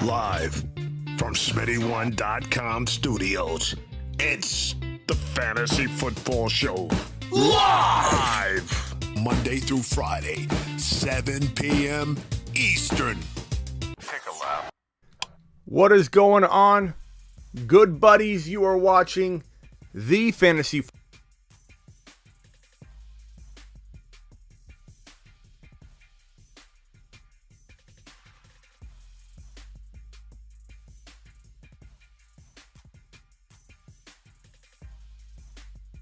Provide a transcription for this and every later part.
Live from Smitty1.com studios, it's the Fantasy Football Show. Live! Monday through Friday, 7 p.m. Eastern. Take a lap. What is going on? Good buddies, you are watching the Fantasy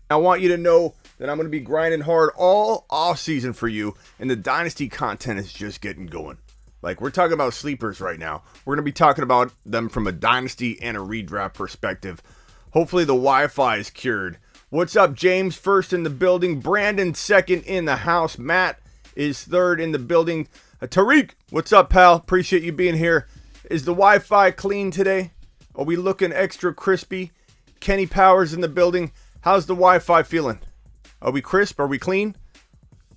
I want you to know that I'm going to be grinding hard all off season for you, and the Dynasty content is just getting going. Like, we're talking about sleepers right now. We're going to be talking about them from a Dynasty and a redraft perspective. Hopefully the Wi-Fi is cured. What's up, James? First in the building. Brandon, second in the house. Matt is third in the building. Tariq, what's up, pal? Appreciate you being here. Is the Wi-Fi clean today? Are we looking extra crispy? Kenny Powers in the building. How's the Wi-Fi feeling? Are we crisp? Are we clean?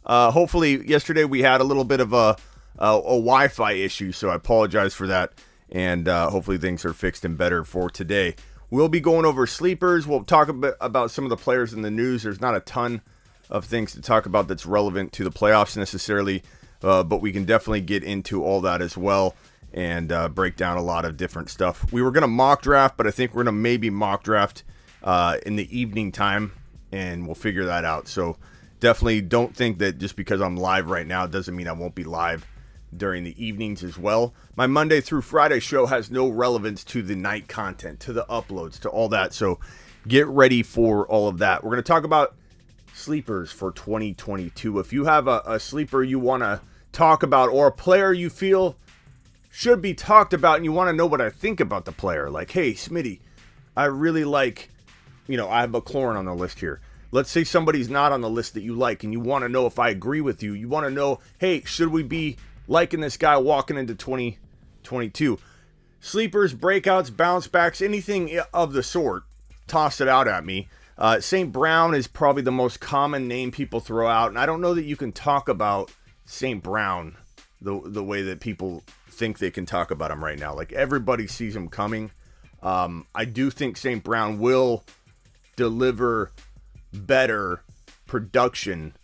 Hopefully, yesterday we had a little bit of a Wi-Fi issue, so I apologize for that. And hopefully things are fixed and better for today. We'll be going over sleepers. We'll talk a bit about some of the players in the news. There's not a ton of things to talk about that's relevant to the playoffs necessarily, but we can definitely get into all that as well and break down a lot of different stuff. We were going to mock draft, but I think we're going to maybe mock draft in the evening time, and we'll figure that out. So definitely don't think that just because I'm live right now doesn't mean I won't be live during the evenings as well. My Monday through Friday show has no relevance to the night content, to the uploads, to all that. So get ready for all of that. We're going to talk about sleepers for 2022. If you have a sleeper you want to talk about, or a player you feel should be talked about and you want to know what I think about the player, like, hey, Smitty, I really like, I have McLaurin on the list here. Let's say somebody's not on the list that you like and you want to know if I agree with you. You want to know, hey, should we be liking this guy walking into 2022? Sleepers, breakouts, bounce backs, anything of the sort, toss it out at me. St. Brown is probably the most common name people throw out, and I don't know that you can talk about St. Brown the way that people think they can talk about him right now. Like, everybody sees him coming. I do think St. Brown will deliver better production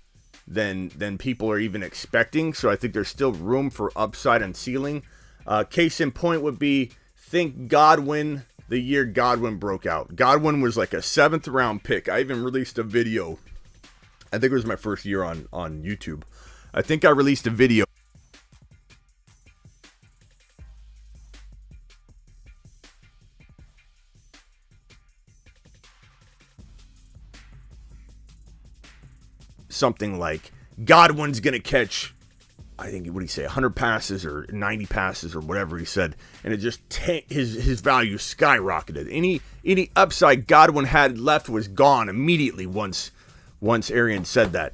than people are even expecting. So I think there's still room for upside and ceiling. Case in point would be, think Godwin, the year Godwin broke out. Godwin was like a 7th round pick. I even released a video. I think it was my first year on YouTube. I think I released a video. Something like Godwin's going to catch, I think, what did he say, 100 passes or 90 passes or whatever he said, and it just his value skyrocketed. Any upside Godwin had left was gone immediately once Arian said that.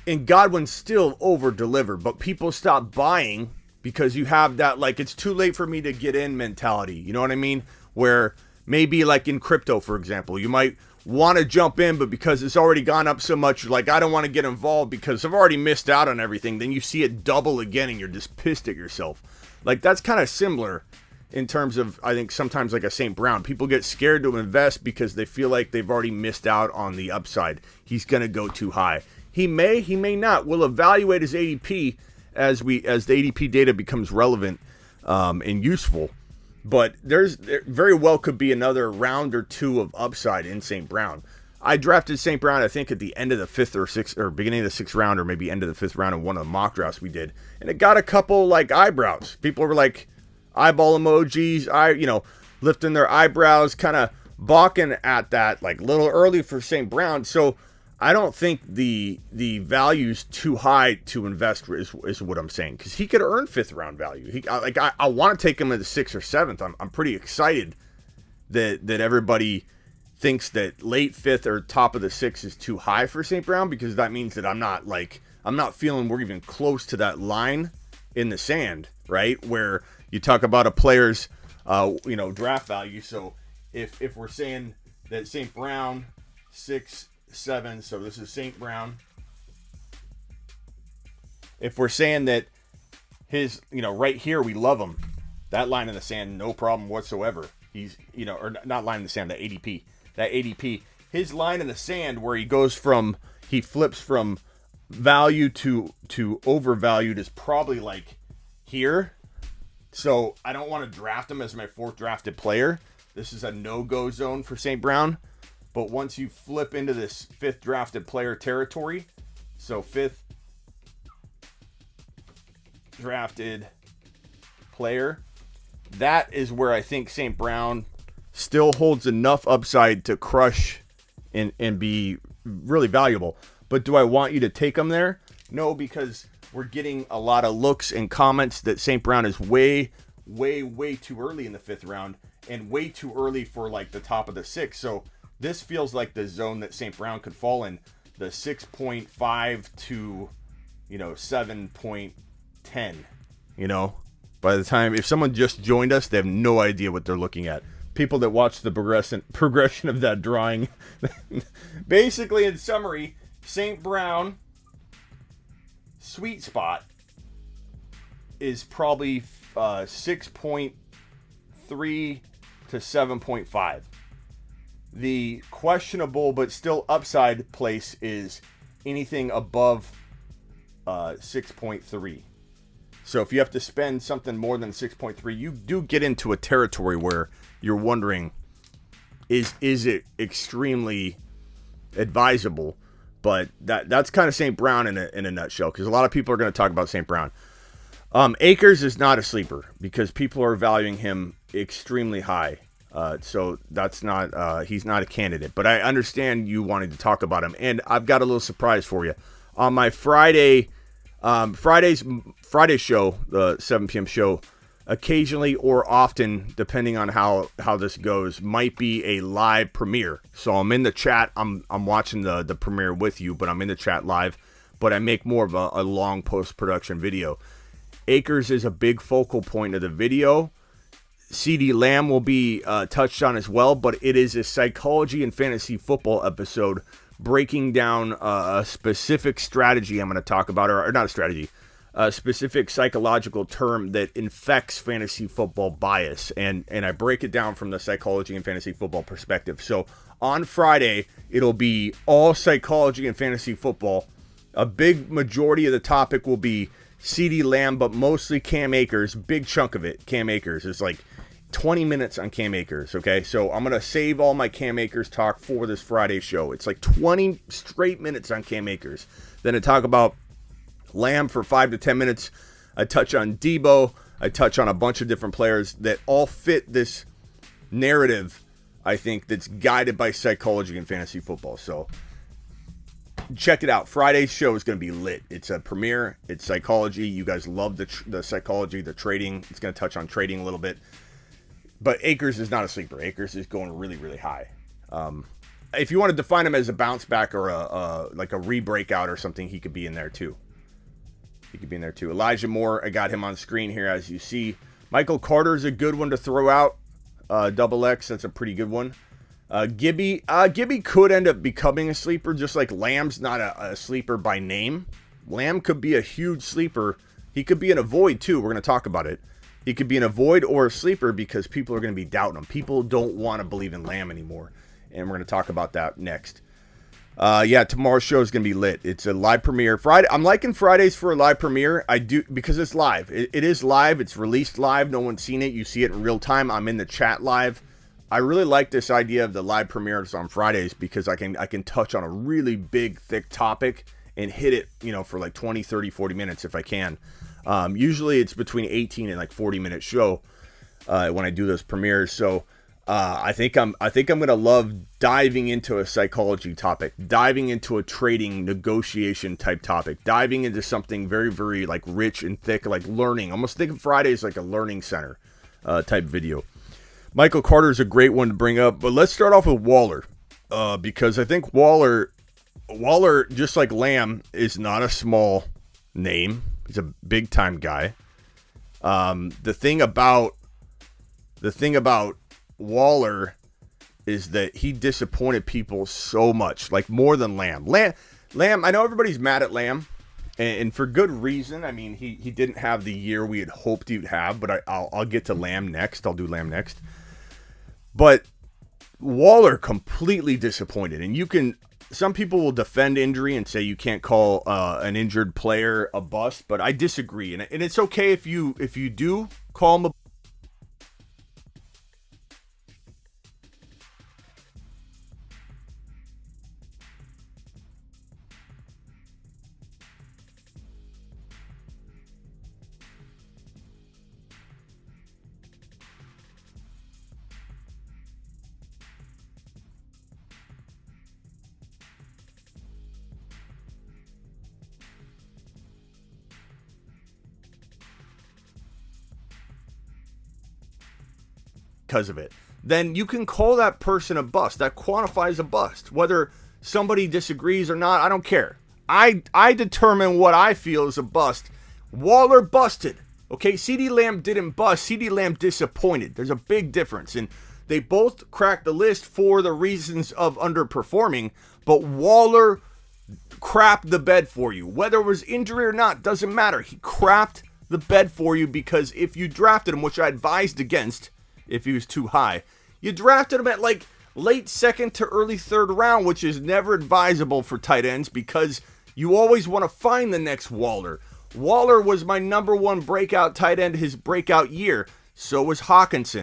And Godwin still over-delivered, but people stopped buying because you have that, like, it's too late for me to get in mentality. You know what I mean? Where maybe like in crypto, for example, you might want to jump in, but because it's already gone up so much, you're like, I don't want to get involved because I've already missed out on everything. Then you see it double again and you're just pissed at yourself. Like, that's kind of similar in terms of, I think, sometimes like a St. Brown. People get scared to invest because they feel like they've already missed out on the upside. He's going to go too high. He may not. We'll evaluate his ADP as the ADP data becomes relevant and useful. But there very well could be another round or two of upside in St. Brown. I drafted St. Brown, I think, at the end of the 5th or 6th, or beginning of the 6th round, or maybe end of the 5th round in one of the mock drafts we did. And it got a couple, like, eyebrows. People were like, eyeball emojis, lifting their eyebrows, kind of balking at that, like, a little early for St. Brown. So I don't think the value's too high to invest is what I'm saying, because he could earn 5th round value. I want to take him in the 6th or 7th. I'm pretty excited that everybody thinks that late 5th or top of the 6th is too high for St. Brown, because that means that I'm not feeling we're even close to that line in the sand, right? Where you talk about a player's draft value. So if we're saying that St. Brown 6, 7, so this is St. Brown. If we're saying that his, right here, we love him. That line in the sand, no problem whatsoever. He's, or not line in the sand, that ADP. His line in the sand where he flips from value to overvalued is probably like here. So I don't want to draft him as my 4th drafted player. This is a no-go zone for St. Brown. But once you flip into this 5th drafted player territory, so 5th drafted player, that is where I think St. Brown still holds enough upside to crush and be really valuable. But do I want you to take him there? No, because we're getting a lot of looks and comments that St. Brown is way, way, way too early in the 5th round and way too early for like the top of the 6th. So this feels like the zone that St. Brown could fall in, the 6.5 to, 7.10, By the time, if someone just joined us, they have no idea what they're looking at. People that watch the progression of that drawing. Basically, in summary, St. Brown sweet spot is probably 6.3 to 7.5. The questionable but still upside place is anything above 6.3. So if you have to spend something more than 6.3, you do get into a territory where you're wondering, is it extremely advisable? But that's kind of St. Brown in a nutshell, because a lot of people are going to talk about St. Brown. Akers is not a sleeper because people are valuing him extremely high. So that's not he's not a candidate. But I understand you wanting to talk about him, and I've got a little surprise for you. On my Friday show, the 7 p.m. show, occasionally or often, depending on how this goes, might be a live premiere. So I'm in the chat. I'm watching the premiere with you, but I'm in the chat live. But I make more of a long post-production video. Akers is a big focal point of the video. CeeDee Lamb will be touched on as well, but it is a psychology and fantasy football episode breaking down a specific strategy I'm going to talk about, or not a strategy, a specific psychological term that infects fantasy football bias, and I break it down from the psychology and fantasy football perspective. So on Friday, it'll be all psychology and fantasy football. A big majority of the topic will be CeeDee Lamb, but mostly Cam Akers. Big chunk of it, Cam Akers. It's like 20 minutes on Cam Akers, okay? So I'm going to save all my Cam Akers talk for this Friday show. It's like 20 straight minutes on Cam Akers. Then I talk about Lamb for 5 to 10 minutes. I touch on Debo. I touch on a bunch of different players that all fit this narrative, I think, that's guided by psychology and fantasy football. So check it out. Friday's show is going to be lit. It's a premiere. It's psychology. You guys love the psychology, the trading. It's going to touch on trading a little bit. But Akers is not a sleeper. Akers is going really, really high. If you want to define him as a bounce back or like a re-breakout or something, he could be in there too. Elijah Moore, I got him on screen here as you see. Michael Carter is a good one to throw out. Double X, that's a pretty good one. Gibby could end up becoming a sleeper, just like Lamb's not a sleeper by name. Lamb could be a huge sleeper. He could be in a void too. We're going to talk about it. He could be in a void or a sleeper because people are going to be doubting him. People don't want to believe in Lamb anymore. And we're going to talk about that next. Tomorrow's show is going to be lit. It's a live premiere. Friday. I'm liking Fridays for a live premiere. I do, because it's live. It is live. It's released live. No one's seen it. You see it in real time. I'm in the chat live. I really like this idea of the live premieres on Fridays because I can touch on a really big, thick topic and hit it, for like 20, 30, 40 minutes if I can. Usually it's between 18 and like 40-minute show when I do those premieres. So I think I'm going to love diving into a psychology topic, diving into a trading negotiation type topic, diving into something very, very like rich and thick, like learning. Almost think of Fridays like a learning center type video. Michael Carter is a great one to bring up, but let's start off with Waller because I think Waller, just like Lamb, is not a small name. He's a big time guy. The thing about Waller is that he disappointed people so much, like more than Lamb. Lamb, I know everybody's mad at Lamb and for good reason. I mean, he didn't have the year we had hoped he'd have, but I'll get to Lamb next. I'll do Lamb next. But Waller completely disappointed, and some people will defend injury and say you can't call an injured player a bust, but I disagree, and it's okay if you do call him a because of it, then you can call that person a bust. That quantifies a bust. Whether somebody disagrees or not, I don't care. I determine what I feel is a bust. Waller busted. Okay, CeeDee Lamb didn't bust. CeeDee Lamb disappointed. There's a big difference. And they both cracked the list for the reasons of underperforming, but Waller crapped the bed for you. Whether it was injury or not, doesn't matter. He crapped the bed for you because if you drafted him, which I advised against, if he was too high, you drafted him at like late second to early third round, which is never advisable for tight ends because you always want to find the next Waller. Waller was my number one breakout tight end his breakout year. So was Hopkins.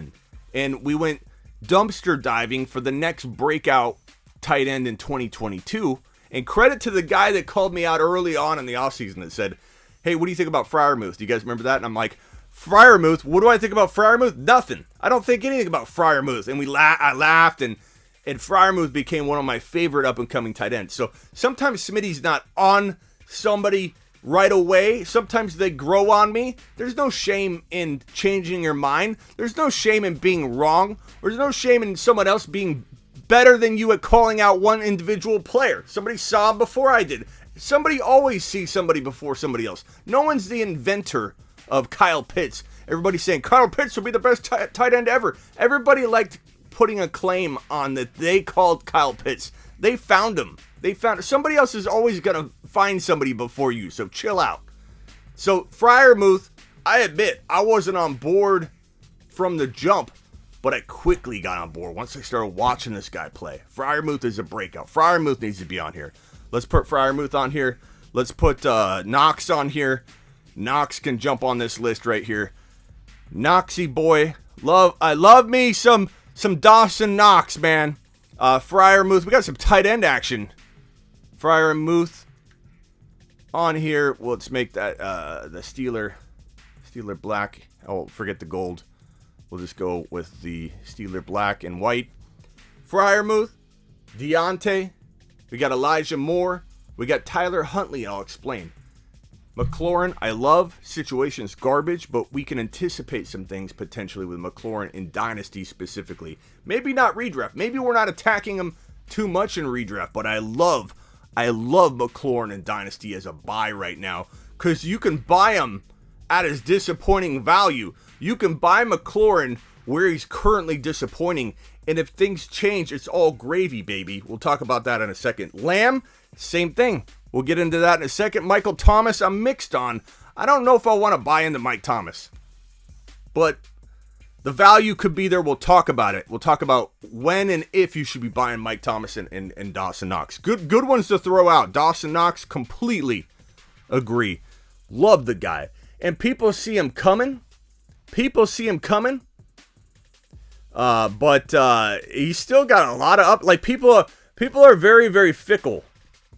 And we went dumpster diving for the next breakout tight end in 2022. And credit to the guy that called me out early on in the offseason that said, hey, what do you think about Freiermuth? Do you guys remember that? And I'm like, Freiermuth, what do I think about Freiermuth? Nothing. I don't think anything about Freiermuth. And I laughed, and Freiermuth became one of my favorite up-and-coming tight ends. So sometimes Smitty's not on somebody right away. Sometimes they grow on me. There's no shame in changing your mind. There's no shame in being wrong. There's no shame in someone else being better than you at calling out one individual player. Somebody saw him before I did. Somebody always sees somebody before somebody else. No one's the inventor of Kyle Pitts. Everybody's saying Kyle Pitts will be the best tight end ever. Everybody liked putting a claim on that they called Kyle Pitts. They found him. Somebody else is always going to find somebody before you, so chill out. So Freiermuth, I admit, I wasn't on board from the jump, but I quickly got on board once I started watching this guy play. Freiermuth is a breakout. Freiermuth needs to be on here. Let's put Freiermuth on here. Let's put Knox on here. Knox can jump on this list right here. Knoxy boy. I love me some Dawson Knox, man. Freiermuth. We got some tight end action. Freiermuth on here. Well, let's make that the Steeler black. Oh, forget the gold. We'll just go with the Steeler black and white. Freiermuth. Deontay. We got Elijah Moore. We got Tyler Huntley. I'll explain. McLaurin, I love. Situation's garbage, but we can anticipate some things potentially with McLaurin in Dynasty specifically. Maybe not redraft. Maybe we're not attacking him too much in redraft, but I love McLaurin in Dynasty as a buy right now because you can buy him at his disappointing value. You can buy McLaurin where he's currently disappointing, and if things change, it's all gravy, baby. We'll talk about that in a second. Lamb, same thing. We'll get into that in a second. Michael Thomas, I'm mixed on. I don't know if I want to buy into Mike Thomas, but the value could be there. We'll talk about it. We'll talk about when and if you should be buying Mike Thomas and Dawson Knox. Good ones to throw out. Dawson Knox, completely agree. Love the guy. And people see him coming. But he's still got a lot of up. Like people are very, very fickle.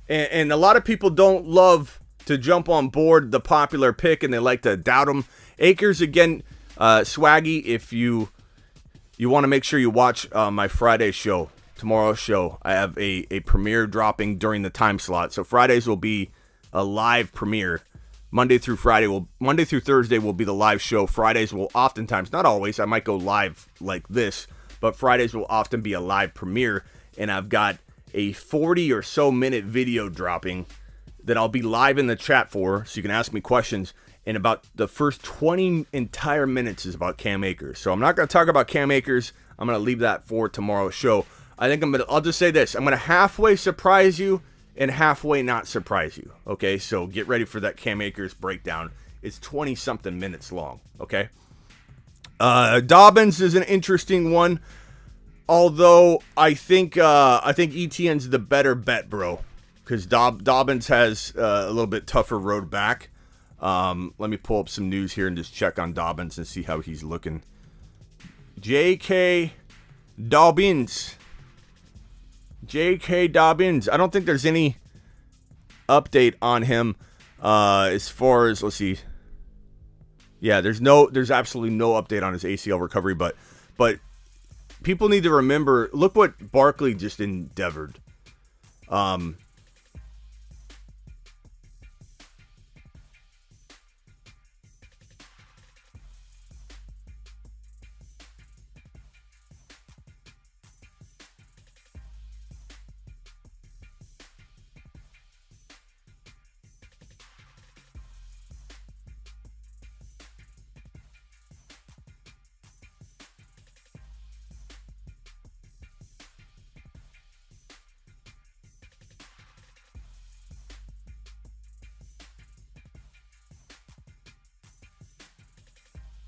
And a lot of people don't love to jump on board the popular pick, and they like to doubt him. Akers, again, Swaggy, if you want to make sure you watch my Friday show, tomorrow's show, I have a premiere dropping during the time slot. So Fridays will be a live premiere. Monday through Thursday will be the live show. Fridays will oftentimes, not always, I might go live like this, but Fridays will often be a live premiere, and I've got a 40 or so minute video dropping that I'll be live in the chat for, so you can ask me questions. And about the first 20 entire minutes is about Cam Akers. So I'm not going to talk about Cam Akers. I'm going to leave that for tomorrow's show. I'll just say this. I'm going to halfway surprise you and halfway not surprise you. Okay, so get ready for that Cam Akers breakdown. It's 20-something minutes long. Okay. Dobbins is an interesting one, although I think ETN's the better bet, bro, because Dobbins has a little bit tougher road back. Let me pull up some news here and just check on Dobbins and see how he's looking. J.K. Dobbins. J.K. Dobbins. I don't think there's any update on him as far as, let's see. Yeah, there's absolutely no update on his ACL recovery, but people need to remember, look what Barkley just endeavored.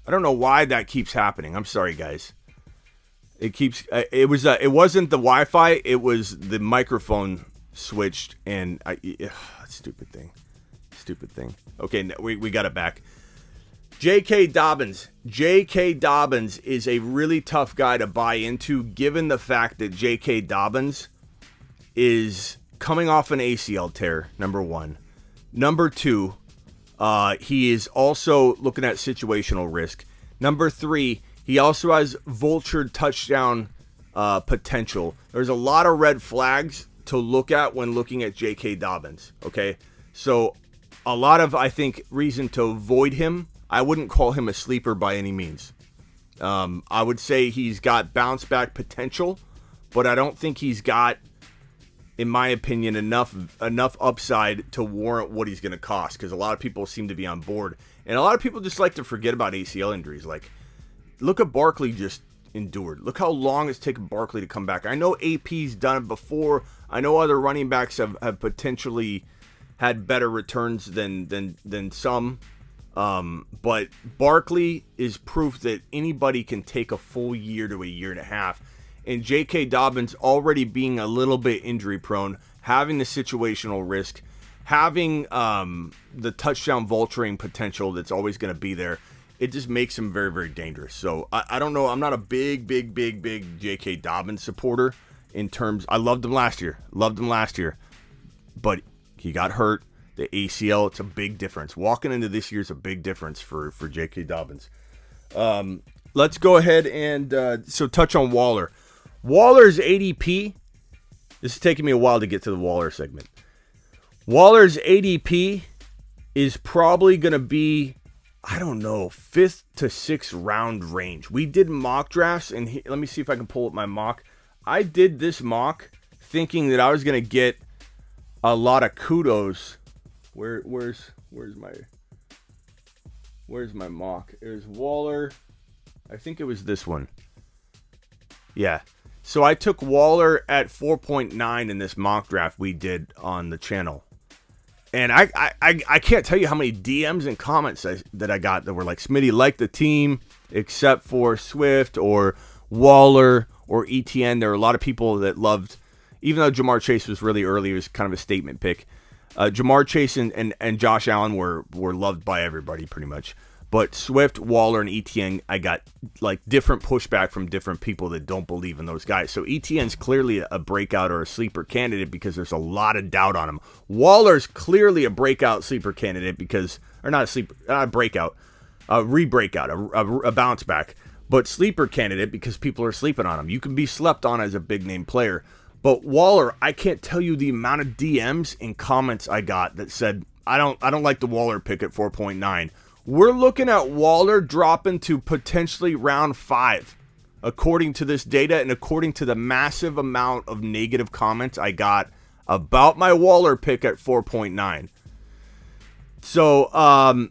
I don't know why that keeps happening. I'm sorry, guys. It wasn't the Wi-Fi. It was the microphone switched, and stupid thing. Okay, we got it back. J.K. Dobbins. J.K. Dobbins is a really tough guy to buy into, given the fact that J.K. Dobbins is coming off an ACL tear, number one. Number two, he is also looking at situational risk. Number three, he also has vultured touchdown potential. There's a lot of red flags to look at when looking at J.K. Dobbins, okay? So a lot of, I think, reason to avoid him. I wouldn't call him a sleeper by any means. I would say he's got bounce back potential, but I don't think he's got, in my opinion, enough upside to warrant what he's going to cost, because a lot of people seem to be on board. And a lot of people just like to forget about ACL injuries. Like, look at Barkley just endured. Look how long it's taken Barkley to come back. I know AP's done it before. I know other running backs have potentially had better returns than some. But Barkley is proof that anybody can take a full year to a year and a half. And J.K. Dobbins already being a little bit injury prone, having the situational risk, having the touchdown vulturing potential that's always going to be there, it just makes him very, very dangerous. So I don't know. I'm not a big J.K. Dobbins supporter in terms. I loved him last year. But he got hurt. The ACL, it's a big difference. Walking into this year is a big difference for J.K. Dobbins. Let's go ahead and so touch on Waller. Waller's ADP, this is taking me a while to get to the Waller segment. Waller's ADP is probably going to be, I don't know, 5th to 6th round range. We did mock drafts, and let me see if I can pull up my mock. I did this mock thinking that I was going to get a lot of kudos. Where's my mock? There's Waller. I think it was this one. Yeah. So I took Waller at 4.9 in this mock draft we did on the channel. And I can't tell you how many DMs and comments that I got that were like, Smitty liked the team except for Swift or Waller or ETN. There were a lot of people that loved, even though Jamar Chase was really early, it was kind of a statement pick. Jamar Chase and Josh Allen were loved by everybody pretty much. But Swift, Waller, and ETN, I got like different pushback from different people that don't believe in those guys. So ETN's clearly a breakout or a sleeper candidate because there's a lot of doubt on him. Waller's clearly a breakout sleeper candidate because, or not a sleeper, not a breakout, a re-breakout, a bounce back. But sleeper candidate because people are sleeping on him. You can be slept on as a big name player. But Waller, I can't tell you the amount of DMs and comments I got that said, I don't like the Waller pick at 4.9. We're looking at Waller dropping to potentially round 5, according to this data and according to the massive amount of negative comments I got about my Waller pick at 4.9. So, I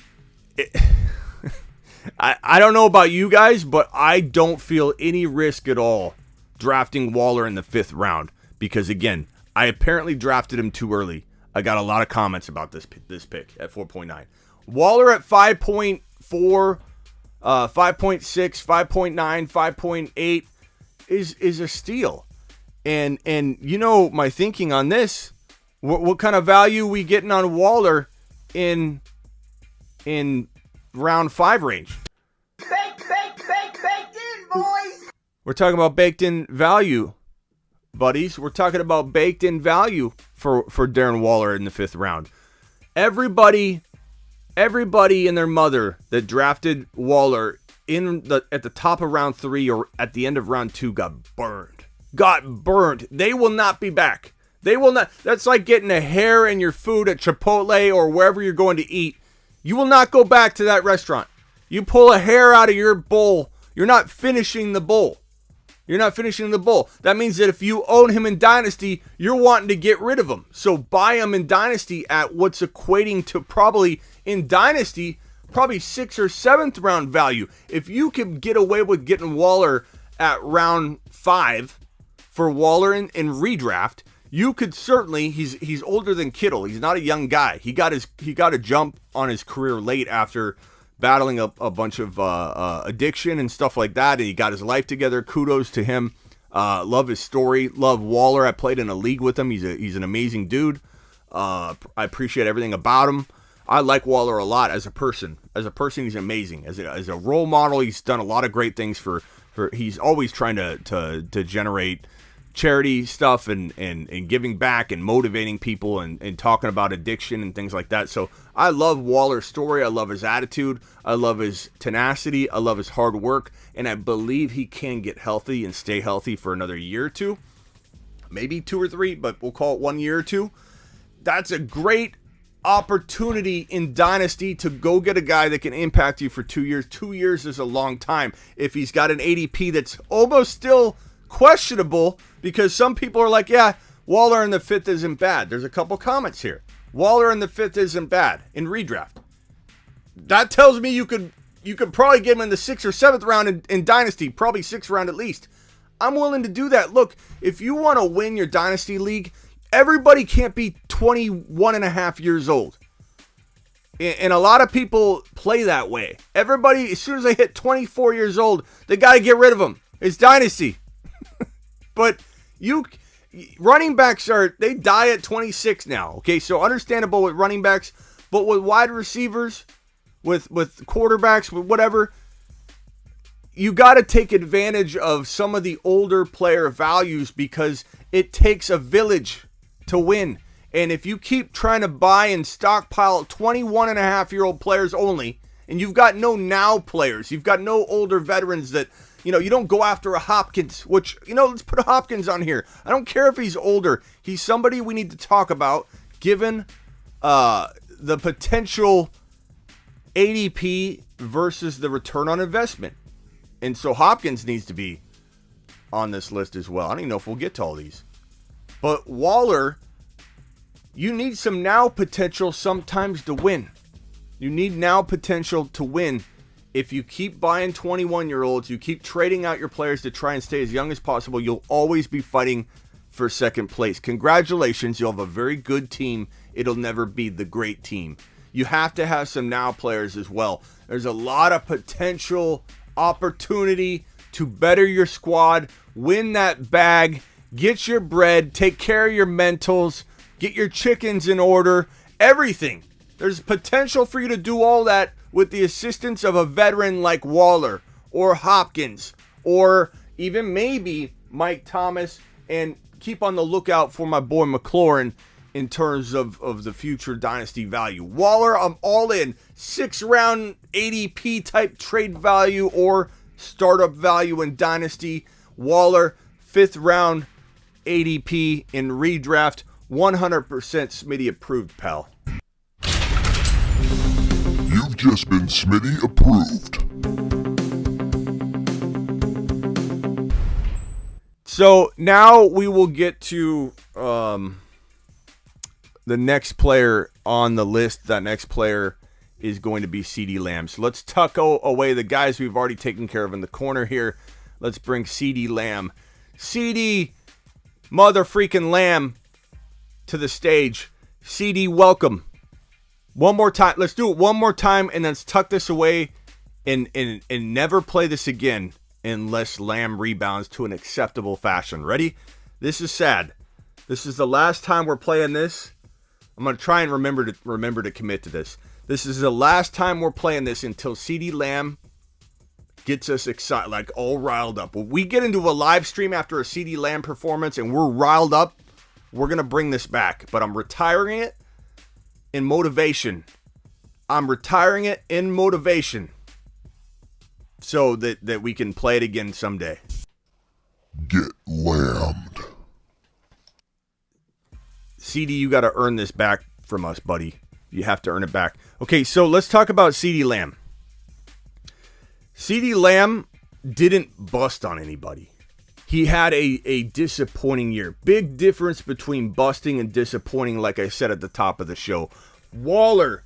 don't know about you guys, but I don't feel any risk at all drafting Waller in the 5th round. Because, again, I apparently drafted him too early. I got a lot of comments about this pick at 4.9. Waller at 5.4, 5.6, 5.9, 5.8 is a steal. And you know my thinking on this. What kind of value we getting on Waller in round 5 range? Baked in, boys. We're talking about baked in value, buddies. We're talking about baked in value for Darren Waller in the 5th round. Everybody and their mother that drafted Waller at the top of round 3 or at the end of round 2 got burned. They will not be back. They will not. That's like getting a hair in your food at Chipotle or wherever you're going to eat. You will not go back to that restaurant. You pull a hair out of your bowl, you're not finishing the bowl. That means that if you own him in Dynasty, you're wanting to get rid of him. So buy him in Dynasty at what's equating to probably 6th or 7th round value. If you can get away with getting Waller at round 5 for Waller in redraft, you could certainly. He's older than Kittle. He's not a young guy. He got a jump on his career late after battling a bunch of addiction and stuff like that, and he got his life together. Kudos to him. Love his story. Love Waller. I played in a league with him. He's an amazing dude. I appreciate everything about him. I like Waller a lot as a person. He's amazing. As a role model, he's done a lot of great things for he's always trying to generate charity stuff and giving back and motivating people and talking about addiction and things like that. So I love Waller's story. I love his attitude. I love his tenacity. I love his hard work. And I believe he can get healthy and stay healthy for another year or two. Maybe 2 or 3, but we'll call it 1 year or 2. That's a great opportunity in Dynasty to go get a guy that can impact you for 2 years. 2 years is a long time. If he's got an ADP that's almost still questionable, because some people are like, yeah, Waller in the 5th isn't bad. There's a couple comments here. Waller in the 5th isn't bad in redraft. That tells me you could probably get him in the 6th or 7th round in Dynasty, probably 6th round at least. I'm willing to do that. Look, if you want to win your Dynasty League, everybody can't be 21 and a half years old. And a lot of people play that way. Everybody, as soon as they hit 24 years old, they got to get rid of them. It's Dynasty. But running backs they die at 26 now. Okay, so understandable with running backs, but with wide receivers, with quarterbacks, with whatever, you got to take advantage of some of the older player values because it takes a village to win. And if you keep trying to buy and stockpile 21-and-a-half-year-old players only, and you've got no now players, you've got no older veterans that, you don't go after a Hopkins, which, let's put a Hopkins on here. I don't care if he's older. He's somebody we need to talk about, given the potential ADP versus the return on investment. And so Hopkins needs to be on this list as well. I don't even know if we'll get to all these. But Waller, you need some now potential sometimes to win. You need now potential to win. If you keep buying 21-year-olds, you keep trading out your players to try and stay as young as possible, you'll always be fighting for second place. Congratulations, you'll have a very good team. It'll never be the great team. You have to have some now players as well. There's a lot of potential opportunity to better your squad, win that bag, get your bread, take care of your mentals, get your chickens in order, everything. There's potential for you to do all that with the assistance of a veteran like Waller or Hopkins or even maybe Mike Thomas, and keep on the lookout for my boy McLaurin in terms of the future dynasty value. Waller, I'm all in. 6th round ADP type trade value or startup value in dynasty. Waller, 5th round ADP in redraft. 100% Smitty approved, pal. You've just been Smitty approved. So now we will get to the next player on the list. That next player is going to be CeeDee Lamb. So let's tuck away the guys we've already taken care of in the corner here. Let's bring CeeDee Lamb. CeeDee mother freaking Lamb to the stage. CD, welcome. One more time. Let's do it one more time, and let's tuck this away and never play this again unless Lamb rebounds to an acceptable fashion. Ready? This is sad. This is the last time we're playing this. I'm going to try and remember to commit to this. This is the last time we're playing this until CeeDee Lamb gets us excited, like all riled up. When we get into a live stream after a CeeDee Lamb performance and we're riled up, we're going to bring this back. But I'm retiring it in motivation. I'm retiring it in motivation so that we can play it again someday. Get lambed. CD, you got to earn this back from us, buddy. You have to earn it back. Okay, so let's talk about CeeDee Lamb. CeeDee Lamb didn't bust on anybody. He had a disappointing year. Big difference between busting and disappointing, like I said at the top of the show. Waller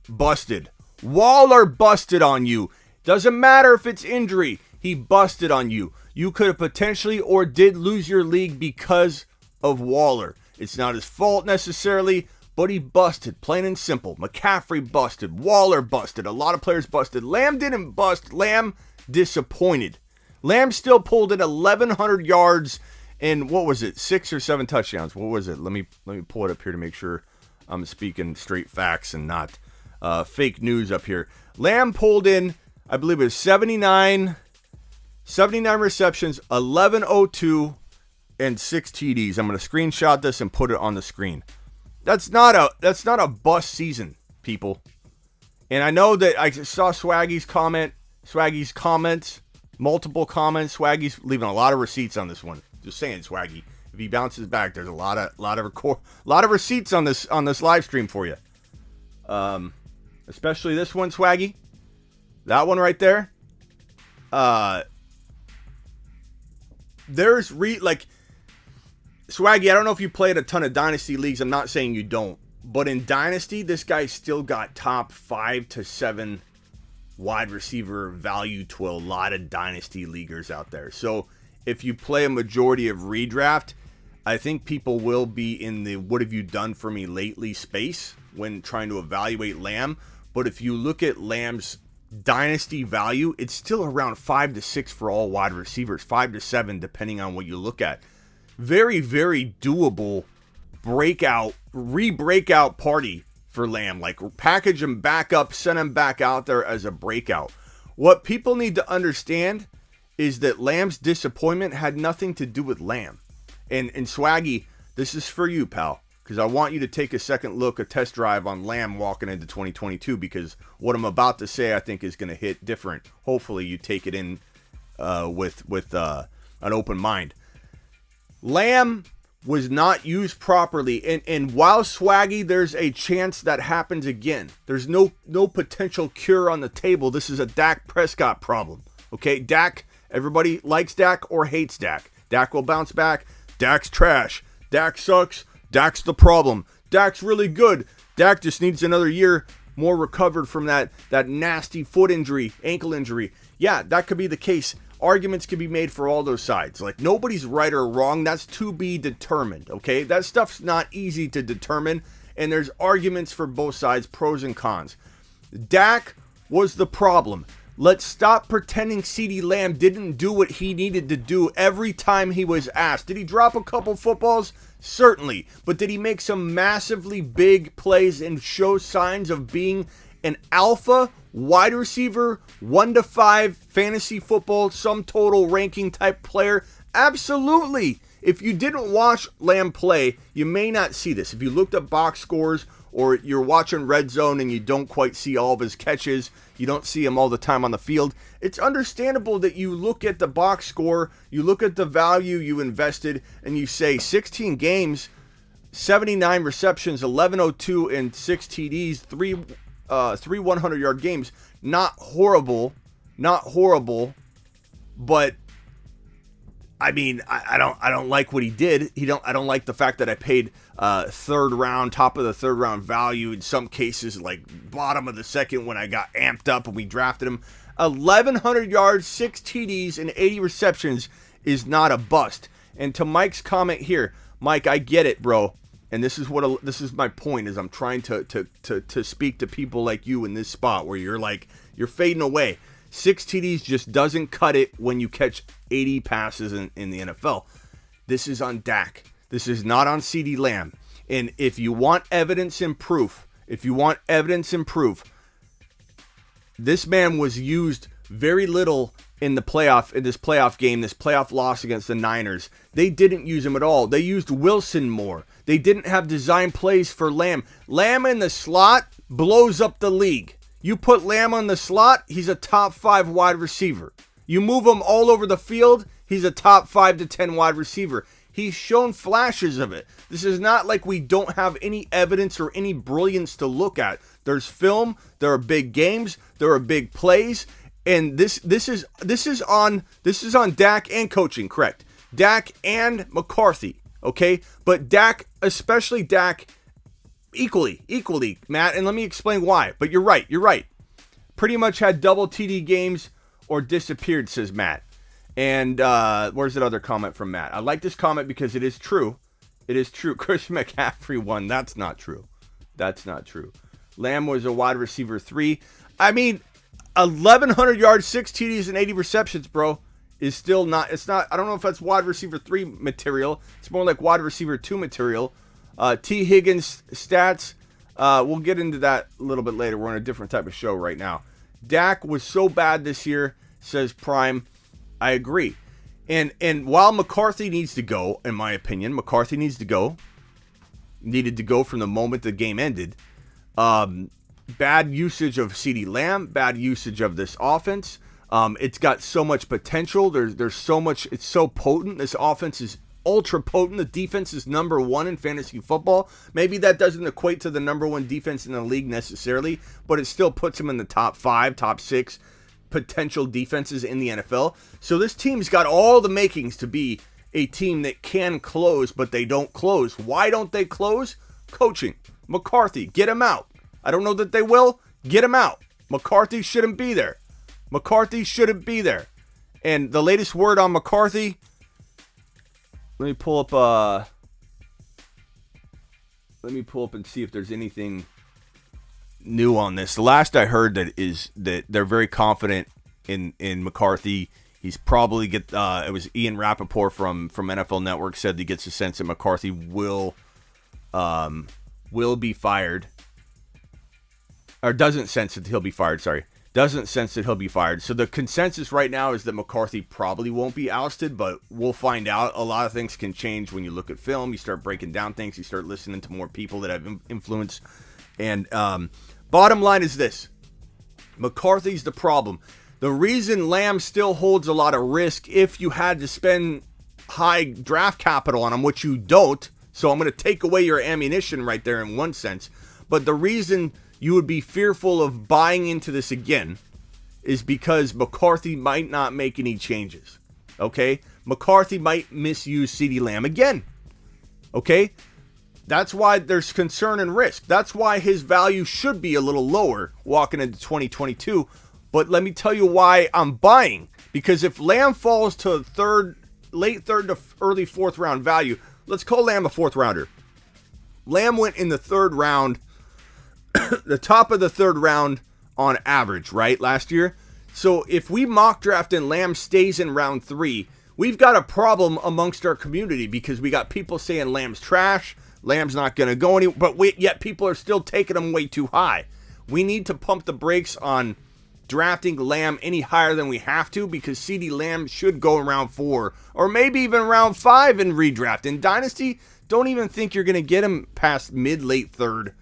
busted. Waller busted on you. Doesn't matter if it's injury. He busted on you. You could have potentially or did lose your league because of Waller. It's not his fault necessarily, but he busted, plain and simple. McCaffrey busted. Waller busted. A lot of players busted. Lamb didn't bust. Lamb disappointed. Lamb still pulled in 1,100 yards and what was it, 6 or 7 touchdowns? What was it? Let me pull it up here to make sure I'm speaking straight facts and not fake news up here. Lamb pulled in, I believe it was 79 receptions, 1,102, and 6 TDs. I'm going to screenshot this and put it on the screen. That's not a bust season, people. And I know that I saw Swaggy's comments, multiple comments. Swaggy's leaving a lot of receipts on this one. Just saying, Swaggy. If he bounces back, there's a lot of receipts on this live stream for you. Especially this one, Swaggy. That one right there. There's Swaggy, I don't know if you played a ton of Dynasty leagues. I'm not saying you don't. But in Dynasty, this guy still got top 5 to 7 wide receiver value to a lot of Dynasty leaguers out there. So if you play a majority of redraft, I think people will be in the what have you done for me lately space when trying to evaluate Lamb. But if you look at Lamb's Dynasty value, it's still around 5 to 6 for all wide receivers, 5 to 7 depending on what you look at. Very, very doable re-breakout party for Lamb. Like, package him back up, send him back out there as a breakout. What people need to understand is that Lamb's disappointment had nothing to do with Lamb. And Swaggy, this is for you, pal, because I want you to take a second look, a test drive on Lamb walking into 2022, because what I'm about to say I think is going to hit different. Hopefully you take it in with an open mind. Lamb was not used properly, and while Swaggy, there's a chance that happens again. There's no potential cure on the table. This is a Dak Prescott problem. Okay, Dak, everybody likes Dak or hates Dak. Dak will bounce back. Dak's trash. Dak sucks. Dak's the problem. Dak's really good. Dak just needs another year more recovered from that nasty foot injury, ankle injury. Yeah, that could be the case. Arguments can be made for all those sides. Like, nobody's right or wrong. That's to be determined, okay? That stuff's not easy to determine, and there's arguments for both sides, pros and cons. Dak was the problem. Let's stop pretending CeeDee Lamb didn't do what he needed to do every time he was asked. Did he drop a couple footballs? Certainly. But did he make some massively big plays and show signs of being an alpha wide receiver, 1 to 5 fantasy football, sum total ranking type player? Absolutely. If you didn't watch Lamb play, you may not see this. If you looked up box scores or you're watching Red Zone and you don't quite see all of his catches, you don't see him all the time on the field, it's understandable that you look at the box score, you look at the value you invested, and you say 16 games, 79 receptions, 1,102 and 6 TDs, three 100-yard games. Not horrible, but I mean, I don't like what he did. I don't like the fact that I paid top of the third round value, in some cases like bottom of the second when I got amped up and we drafted him. 1,100 yards, 6 TDs, and 80 receptions is not a bust. And to Mike's comment here, Mike, I get it, bro. and this is my point, is I'm trying to speak to people like you in this spot where you're fading away. 6 TDs just doesn't cut it when you catch 80 passes in the NFL. This is on Dak. This is not on CeeDee Lamb. And if you want evidence and proof, this man was used very little in this playoff game, this playoff loss against the Niners. They didn't use him at all. They used Wilson more. They didn't have design plays for Lamb. Lamb in the slot blows up the league. You put Lamb on the slot, he's a top 5 wide receiver. You move him all over the field, he's a top 5 to 10 wide receiver. He's shown flashes of it. This is not like we don't have any evidence or any brilliance to look at. There's film, there are big games, there are big plays, and this is on Dak and coaching, correct? Dak and McCarthy, okay? But Dak, especially Dak, equally, Matt, and let me explain why. But you're right. Pretty much had double TD games or disappeared, says Matt. And where's that other comment from Matt? I like this comment because it is true. Christian McCaffrey won. That's not true. Lamb was a wide receiver 3. I mean, 1,100 yards, 6 TDs, and 80 receptions, bro, is still not. It's not. I don't know if that's wide receiver 3 material. It's more like wide receiver 2 material. T. Higgins stats. We'll get into that a little bit later. We're on a different type of show right now. Dak was so bad this year, says Prime. I agree. And while McCarthy needs to go, in my opinion, needed to go from the moment the game ended. Bad usage of CeeDee Lamb, bad usage of this offense. It's got so much potential. There's so much. It's so potent. This offense is ultra potent. The defense is number 1 in fantasy football. Maybe that doesn't equate to the number 1 defense in the league necessarily, but it still puts them in the top 5, top 6 potential defenses in the NFL. So this team's got all the makings to be a team that can close, but they don't close. Why don't they close? Coaching. McCarthy, get him out. I don't know that they will. Get him out. McCarthy shouldn't be there. And the latest word on McCarthy, let me pull up and see if there's anything new on this. The last I heard that they're very confident in McCarthy. He's probably it was Ian Rappaport from NFL Network said he gets a sense that McCarthy will be fired. Or doesn't sense that he'll be fired, Doesn't sense that he'll be fired. So the consensus right now is that McCarthy probably won't be ousted, but we'll find out. A lot of things can change when you look at film. You start breaking down things. You start listening to more people that have influence. And bottom line is this. McCarthy's the problem. The reason Lamb still holds a lot of risk if you had to spend high draft capital on him, which you don't. So I'm going to take away your ammunition right there in one sense. But the reason you would be fearful of buying into this again is because McCarthy might not make any changes. Okay? McCarthy might misuse CeeDee Lamb again. Okay? That's why there's concern and risk. That's why his value should be a little lower walking into 2022. But let me tell you why I'm buying. Because if Lamb falls to late third to early 4th round value, let's call Lamb a 4th rounder. Lamb went in the 3rd round, the top of the 3rd round on average, right, last year. So if we mock draft and Lamb stays in round 3, we've got a problem amongst our community because we got people saying Lamb's trash, Lamb's not going to go anywhere, but yet people are still taking him way too high. We need to pump the brakes on drafting Lamb any higher than we have to because CeeDee Lamb should go in round 4 or maybe even round 5 in redraft. In Dynasty, don't even think you're going to get him past mid-late 3rd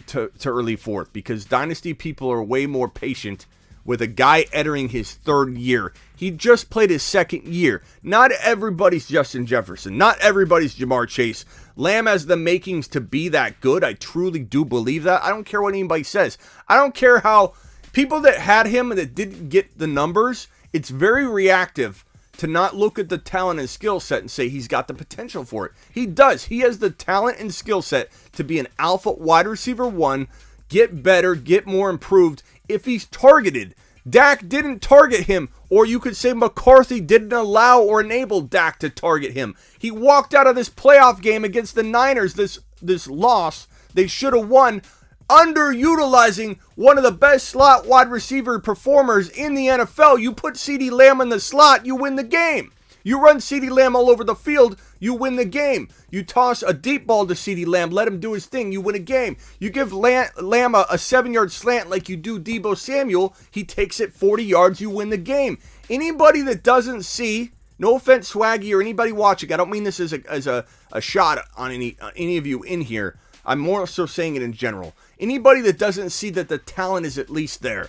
to early 4th because Dynasty people are way more patient with a guy entering his 3rd year. He just played his 2nd year. Not everybody's Justin Jefferson. Not everybody's Jamar Chase. Lamb has the makings to be that good. I truly do believe that. I don't care what anybody says. I don't care how people that had him and that didn't get the numbers, it's very reactive to not look at the talent and skill set and say he's got the potential for it. He does. He has the talent and skill set to be an alpha wide receiver 1, get better, get more improved if he's targeted. Dak didn't target him, or you could say McCarthy didn't allow or enable Dak to target him. He walked out of this playoff game against the Niners, this this loss. They should have won underutilizing one of the best slot wide receiver performers in the NFL. You put CeeDee Lamb in the slot, you win the game. You run CeeDee Lamb all over the field, you win the game. You toss a deep ball to CeeDee Lamb, let him do his thing, you win a game. You give Lamb a 7-yard slant like you do Deebo Samuel, he takes it 40 yards, you win the game. Anybody that doesn't see, no offense Swaggy or anybody watching, I don't mean this as a shot on any of you in here. I'm more so saying it in general. Anybody that doesn't see that the talent is at least there,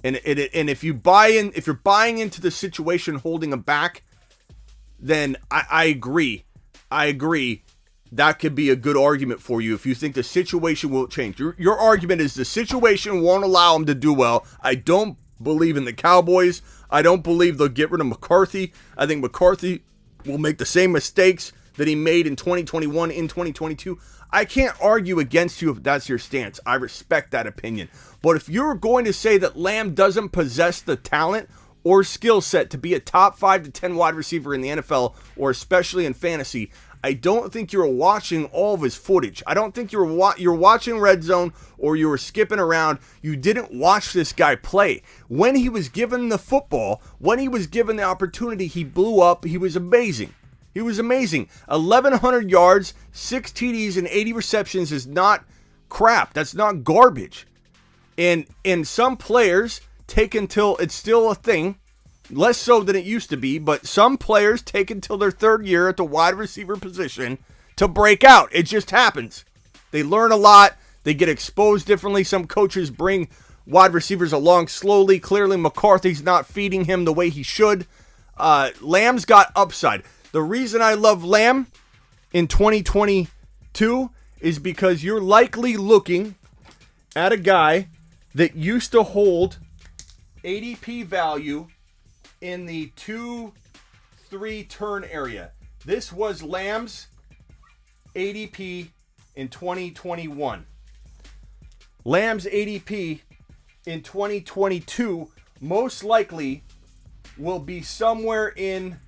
and if you're buying into the situation holding him back, then I agree. That could be a good argument for you if you think the situation will change. Your argument is the situation won't allow him to do well. I don't believe in the Cowboys. I don't believe they'll get rid of McCarthy. I think McCarthy will make the same mistakes that he made in 2021 in 2022. I can't argue against you if that's your stance. I respect that opinion. But if you're going to say that Lamb doesn't possess the talent or skill set to be a top 5 to 10 wide receiver in the NFL, or especially in fantasy, I don't think you're watching all of his footage. I don't think you're watching Red Zone, or you were skipping around. You didn't watch this guy play. When he was given the football, when he was given the opportunity, he blew up. He was amazing. He was amazing. 1,100 yards, 6 TDs, and 80 receptions is not crap. That's not garbage. And some players take until it's still a thing, less so than it used to be, but some players take until their third year at the wide receiver position to break out. It just happens. They learn a lot. They get exposed differently. Some coaches bring wide receivers along slowly. Clearly, McCarthy's not feeding him the way he should. Lamb's got upside. The reason I love Lamb in 2022 is because you're likely looking at a guy that used to hold ADP value in the 2-3 turn area. This was Lamb's ADP in 2021. Lamb's ADP in 2022 most likely will be somewhere in,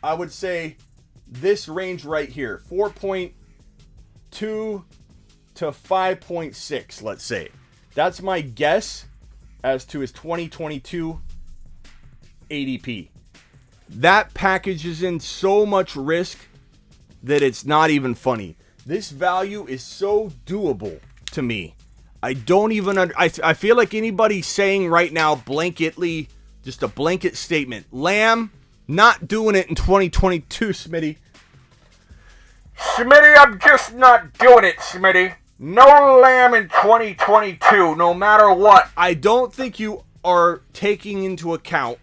I would say, this range right here, 4.2 to 5.6, let's say. That's my guess as to his 2022 ADP. That packages in so much risk that it's not even funny. This value is so doable to me. I don't even I feel like anybody saying right now blanketly, just a blanket statement, Lamb not doing it in 2022, Smitty. Smitty, I'm just not doing it, Smitty. No Lamb in 2022, no matter what. I don't think you are taking into account,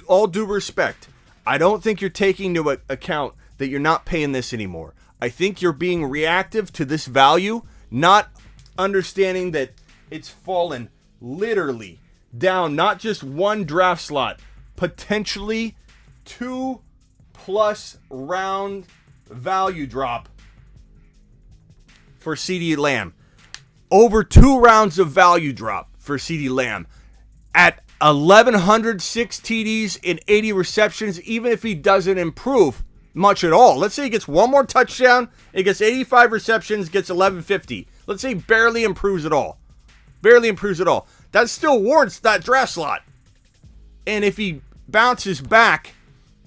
all due respect, I don't think you're taking into account that you're not paying this anymore. I think you're being reactive to this value, not understanding that it's fallen literally down, not just one draft slot, potentially 2+ round value drop for CeeDee Lamb. Over 2 rounds of value drop for CeeDee Lamb. At 1,106 TDs and 80 receptions, even if he doesn't improve much at all. Let's say he gets one more touchdown, he gets 85 receptions, gets 1,150. Let's say he barely improves at all. Barely improves at all. That still warrants that draft slot. And if he bounces back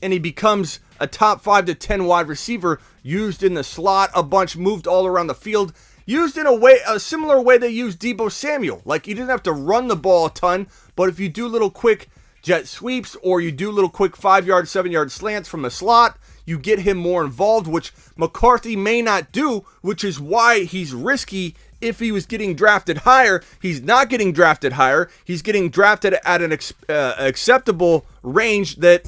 and he becomes a top 5 to 10 wide receiver, used in the slot a bunch, moved all around the field, used in a similar way they used Deebo Samuel. Like, you didn't have to run the ball a ton, but if you do little quick jet sweeps or you do little quick 5-yard, 7-yard slants from the slot, you get him more involved, which McCarthy may not do, which is why he's risky. If he was getting drafted higher, he's not getting drafted higher. He's getting drafted at an acceptable range that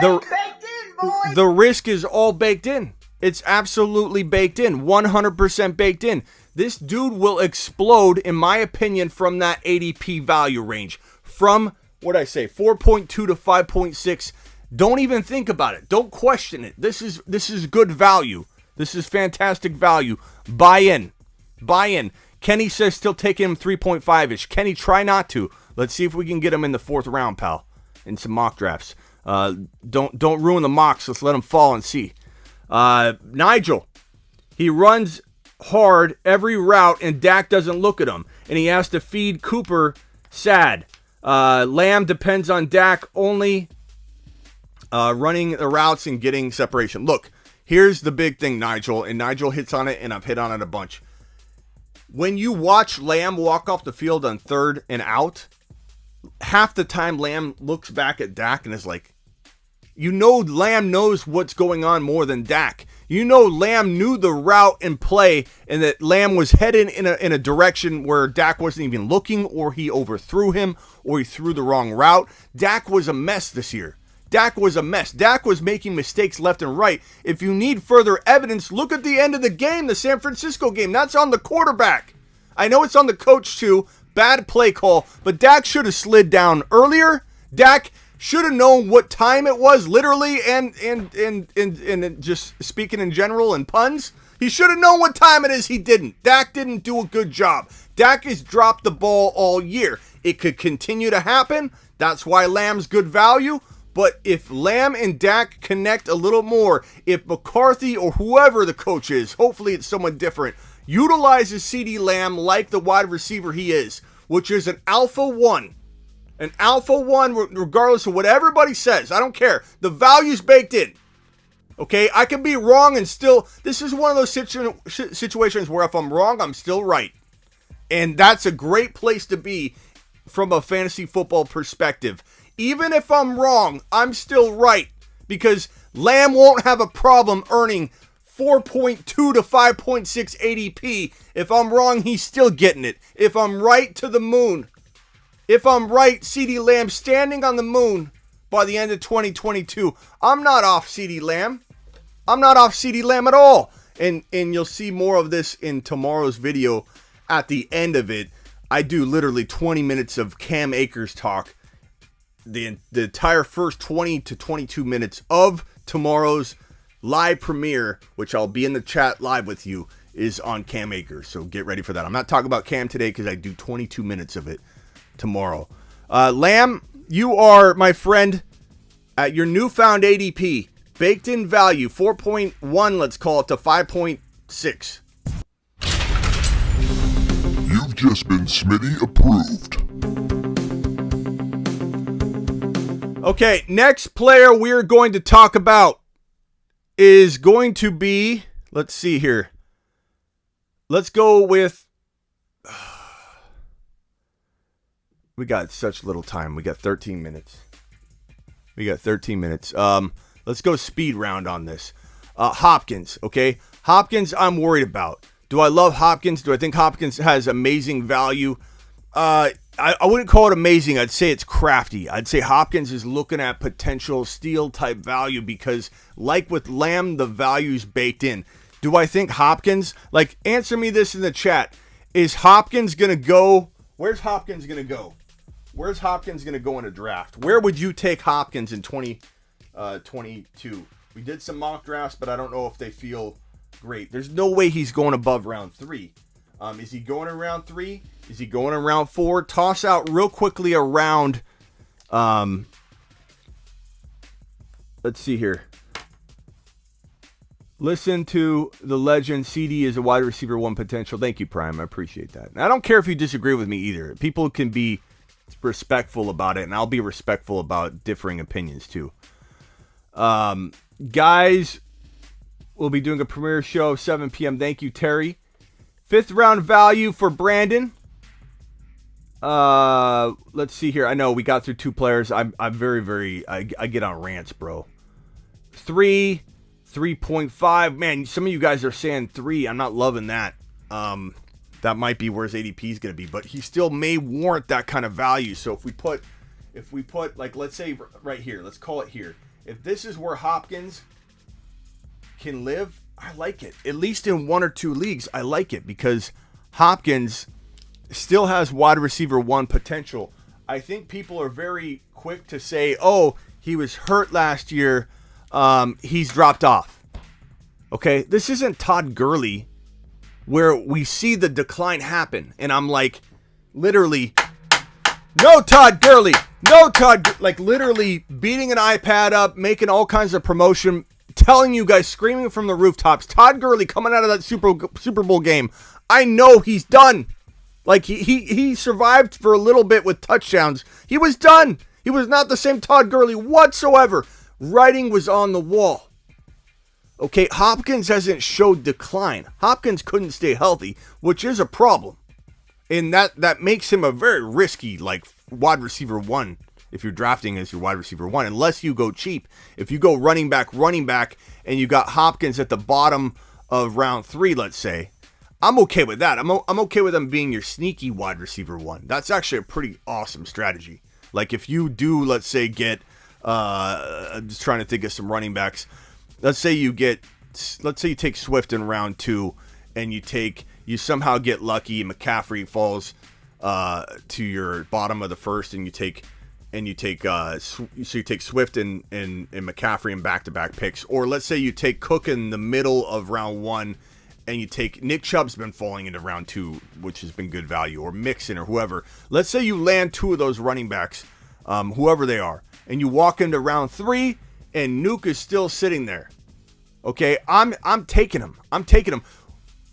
the risk is all baked in. It's absolutely baked in, 100% baked in. This dude will explode, in my opinion, from that ADP value range. From, what'd I say, 4.2 to 5.6. Don't even think about it. Don't question it. This is good value. This is fantastic value. Buy in. Buy in. Kenny says still taking him 3.5-ish. Kenny, try not to. Let's see if we can get him in the 4th round, pal, in some mock drafts. Don't ruin the mocks. Let's let them fall and see. Nigel, He runs hard every route, and Dak doesn't look at him. And he has to feed Cooper sad. Lamb depends on Dak only running the routes and getting separation. Look, here's the big thing, Nigel, and Nigel hits on it, and I've hit on it a bunch. When you watch Lamb walk off the field on 3rd and out, half the time Lamb looks back at Dak and is like, you know Lamb knows what's going on more than Dak. You know Lamb knew the route and play, and that Lamb was headed in a direction where Dak wasn't even looking, or he overthrew him, or he threw the wrong route. Dak was a mess this year. Dak was a mess. Dak was making mistakes left and right. If you need further evidence, look at the end of the game, the San Francisco game. That's on the quarterback. I know it's on the coach too. Bad play call, but Dak should have slid down earlier. Dak should have known what time it was, literally, and just speaking in general and puns. He should have known what time it is. He didn't. Dak didn't do a good job. Dak has dropped the ball all year. It could continue to happen. That's why Lamb's good value. But if Lamb and Dak connect a little more, if McCarthy or whoever the coach is, hopefully it's someone different, utilizes CeeDee Lamb like the wide receiver he is, which is an alpha 1. An alpha 1, regardless of what everybody says. I don't care. The value's baked in. Okay? I can be wrong and still... This is one of those situations where if I'm wrong, I'm still right. And that's a great place to be from a fantasy football perspective. Even if I'm wrong, I'm still right. Because Lamb won't have a problem earning 4.2 to 5.6 ADP. If I'm wrong, he's still getting it. If I'm right, to the moon. If I'm right, CeeDee Lamb standing on the moon by the end of 2022. I'm not off CeeDee Lamb. I'm not off CeeDee Lamb at all. And you'll see more of this in tomorrow's video. At the end of it, I do literally 20 minutes of Cam Akers talk. The entire first 20 to 22 minutes of tomorrow's live premiere, which I'll be in the chat live with you, is on Cam Akers. So get ready for that. I'm not talking about Cam today because I do 22 minutes of it tomorrow. Lamb, you are, my friend, at your newfound ADP. Baked in value, 4.1, let's call it, to 5.6. You've just been Smitty approved. Okay, next player we're going to talk about is going to be, let's see here. Let's go with, we got such little time. We got 13 minutes. Let's go speed round on this. Hopkins, okay? Hopkins, I'm worried about. Do I love Hopkins? Do I think Hopkins has amazing value? I wouldn't call it amazing. I'd say it's crafty. I'd say Hopkins is looking at potential steal type value because, like with Lamb, the value's baked in. Do I think Hopkins, answer me this in the chat. Is Hopkins going to go? Where's Hopkins going to go? Where's Hopkins going to go in a draft? Where would you take Hopkins in 2022? We did some mock drafts, but I don't know if they feel great. There's no way he's going above round 3. Is he going in round 3? Is he going in round 4? Toss out real quickly around. Let's see here. Listen to the legend. CeeDee is a wide receiver 1 potential. Thank you, Prime. I appreciate that. And I don't care if you disagree with me either. People can be respectful about it, and I'll be respectful about differing opinions too. Guys, we'll be doing a premiere show 7 p.m. Thank you, Terry. 5th round value for Brandon. Let's see here. I know we got through 2 players. I'm very, I get on rants, bro. 3, 3.5. Man, some of you guys are saying 3. I'm not loving that. That might be where his ADP is going to be, but he still may warrant that kind of value. So if we put let's say right here, let's call it here. If this is where Hopkins can live, I like it. At least in 1 or 2 leagues, I like it because Hopkins still has wide receiver 1 potential. I think people are very quick to say, oh, he was hurt last year. He's dropped off. Okay, this isn't Todd Gurley where we see the decline happen. And I'm like, literally, no Todd Gurley. No Todd, literally beating an iPad up, making all kinds of promotion telling you guys, screaming from the rooftops, Todd Gurley coming out of that Super Bowl game, I know he's done. Like, he survived for a little bit with touchdowns. He was done. He was not the same Todd Gurley whatsoever. Writing was on the wall. Okay, Hopkins hasn't showed decline. Hopkins couldn't stay healthy, which is a problem. And that makes him a very risky, like, wide receiver one if you're drafting as your wide receiver one, unless you go cheap. If you go running back, and you got Hopkins at the bottom of round 3, let's say, I'm okay with that. I'm okay with him being your sneaky wide receiver one. That's actually a pretty awesome strategy. Like, if you do, let's say, get, I'm just trying to think of some running backs. Let's say you take Swift in round 2, and you somehow get lucky, and McCaffrey falls to your bottom of the first, and you take Swift and McCaffrey in back-to-back picks. Or let's say you take Cook in the middle of round 1, and you take Nick Chubb's been falling into round 2, which has been good value, or Mixon or whoever. Let's say you land 2 of those running backs, whoever they are, and you walk into round 3, and Nuke is still sitting there. Okay, I'm taking him.